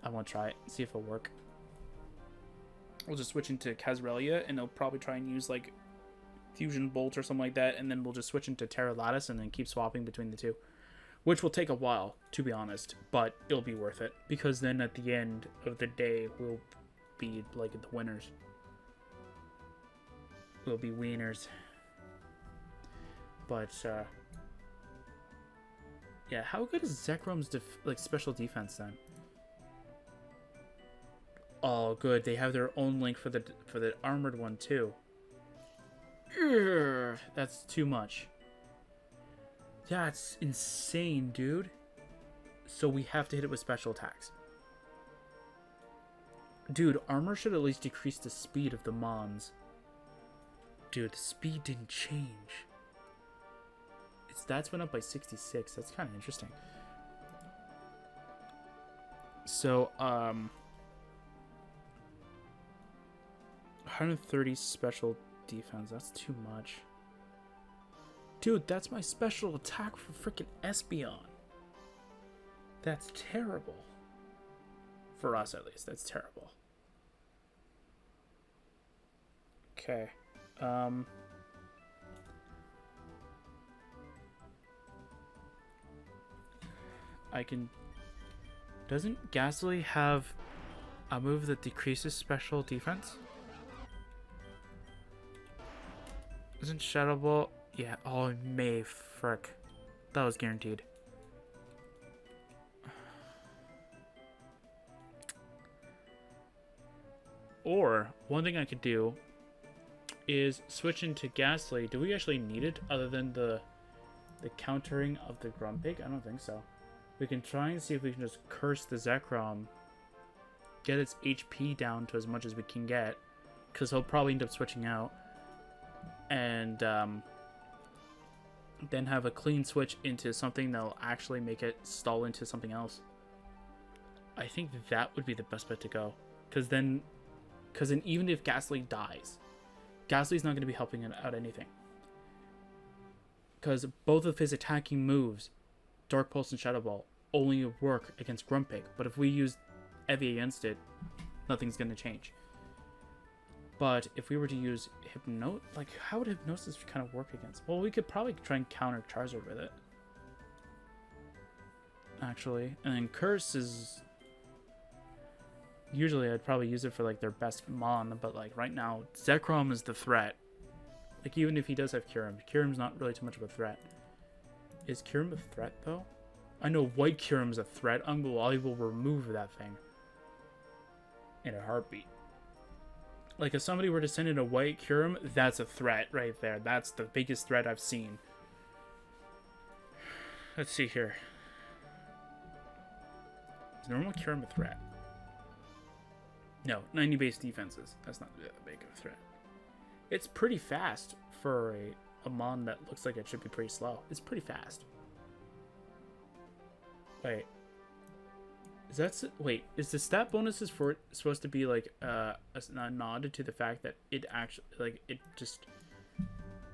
I want to try it, see if it'll work. We'll just switch into Kazrelia and they'll probably try and use like Fusion Bolt or something like that, and then we'll just switch into Terra Lattice and then keep swapping between the two. Which will take a while, to be honest, but it'll be worth it because then at the end of the day we'll be like the winners. We'll be wieners. But Yeah, how good is Zekrom's like special defense then? Oh, good. They have their own link for the armored one too. Urgh, that's too much. That's insane, dude. So we have to hit it with special attacks. Dude, armor should at least decrease the speed of the mons. Dude, the speed didn't change. Its stats went up by 66. That's kind of interesting. So, 130 special defense. That's too much. Dude, that's my special attack for freaking Espeon. That's terrible. For us, at least. That's terrible. Okay. I can... Doesn't Ghastly have a move that decreases special defense? Isn't Shadow Ball... Yeah, oh, it may. Frick. That was guaranteed. Or, one thing I could do is switch into Ghastly. Do we actually need it other than the countering of the Grumpig? I don't think so. We can try and see if we can just curse the Zekrom, get its HP down to as much as we can get, because he'll probably end up switching out, and then have a clean switch into something that'll actually make it stall into something else. I think that would be the best bet to go, because then even if Ghastly dies, Ghastly's not going to be helping out anything, because both of his attacking moves, Dark Pulse and Shadow Ball, only work against Grumpig. But if we use Eevee against it, nothing's going to change. But if we were to use like, how would Hypnosis kind of work against? Well, we could probably try and counter Charizard with it, actually. And then Curse is... Usually I'd probably use it for, like, their best Mon, but, like, right now, Zekrom is the threat. Like, even if he does have Kyurem, Kyurem's not really too much of a threat. Is Kyurem a threat, though? I know White Kyurem's a threat. I will remove that thing in a heartbeat. Like, if somebody were to send in a White Kyurem, that's a threat right there. That's the biggest threat I've seen. Let's see here. Is normal Kyurem a threat? No, 90 base defenses. That's not that big of a threat. It's pretty fast for a Mon that looks like it should be pretty slow. It's pretty fast. Wait. Is the stat bonuses for it supposed to be like a nod to the fact that it actually, like, it just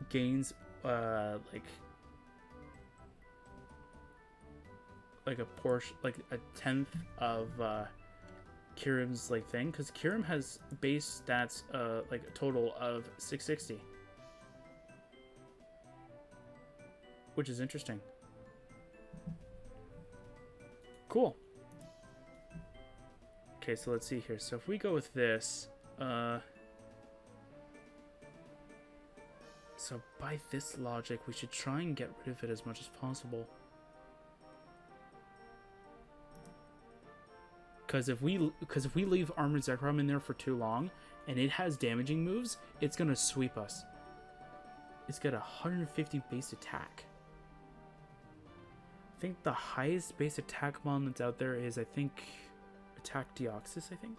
gains like a portion, like a tenth of Kyurem's like thing, because Kyurem has base stats like a total of 660, which is interesting. Cool. Okay, so let's see here. So if we go with this, so by this logic, we should try and get rid of it as much as possible. Because if we leave Armored Zekrom in there for too long, and it has damaging moves, it's gonna sweep us. It's got 150 base attack. I think the highest base attack Mon that's out there is, I think, Attack Deoxys, I think.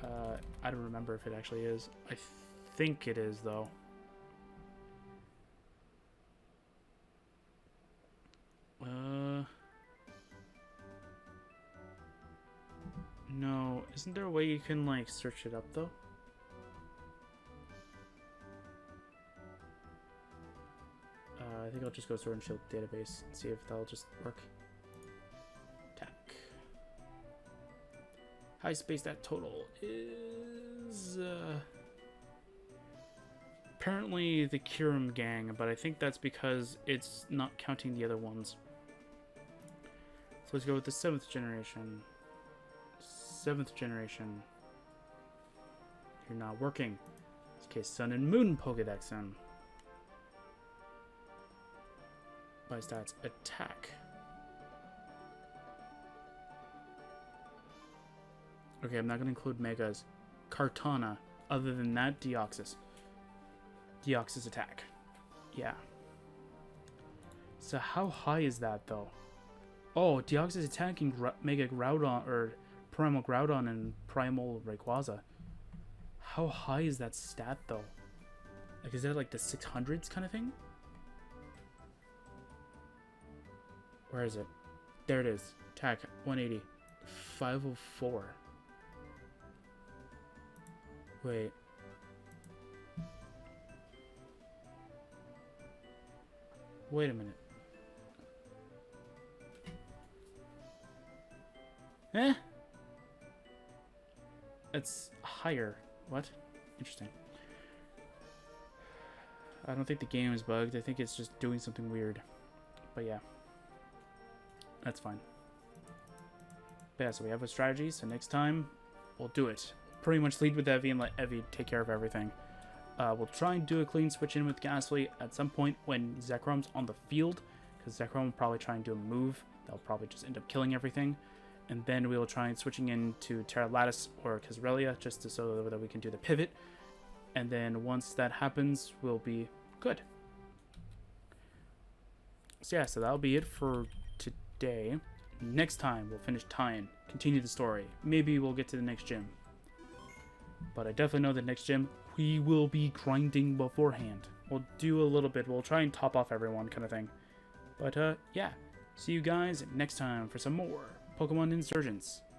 I don't remember if it actually is. I think it is, though. No, isn't there a way you can, like, search it up, though? I think I'll just go Sword and Shield database and see if that'll just work. Attack. Highest base stat total is apparently the Kyurem gang, but I think that's because it's not counting the other ones. So let's go with the 7th generation. 7th generation. You're not working. Okay, Sun and Moon Pokédex then. by stats. Attack. Okay, I'm not going to include Megas. Kartana. Other than that, Deoxys. Deoxys attack. Yeah. So how high is that, though? Oh, Deoxys attacking Mega Groudon, or Primal Groudon and Primal Rayquaza. How high is that stat, though? Like, is that like the 600s kind of thing? Where is it? There it is. Attack, 180. 504. Wait. Wait a minute. Eh? It's higher. What? Interesting. I don't think the game is bugged. I think it's just doing something weird. But yeah. That's fine. But yeah, so we have a strategy. So next time, we'll do it. Pretty much lead with Eevee and let Eevee take care of everything. We'll try and do a clean switch in with Ghastly at some point when Zekrom's on the field. Because Zekrom will probably try and do a move. They'll probably just end up killing everything. And then we'll try and switching into Terralatus or Kazrelia just so that we can do the pivot. And then once that happens, we'll be good. So yeah, so that'll be it for today. Next time, we'll finish Tien, continue the story. Maybe we'll get to the next gym. But I definitely know the next gym, we will be grinding beforehand. We'll do a little bit. We'll try and top off everyone kind of thing. But yeah, see you guys next time for some more Pokemon Insurgence.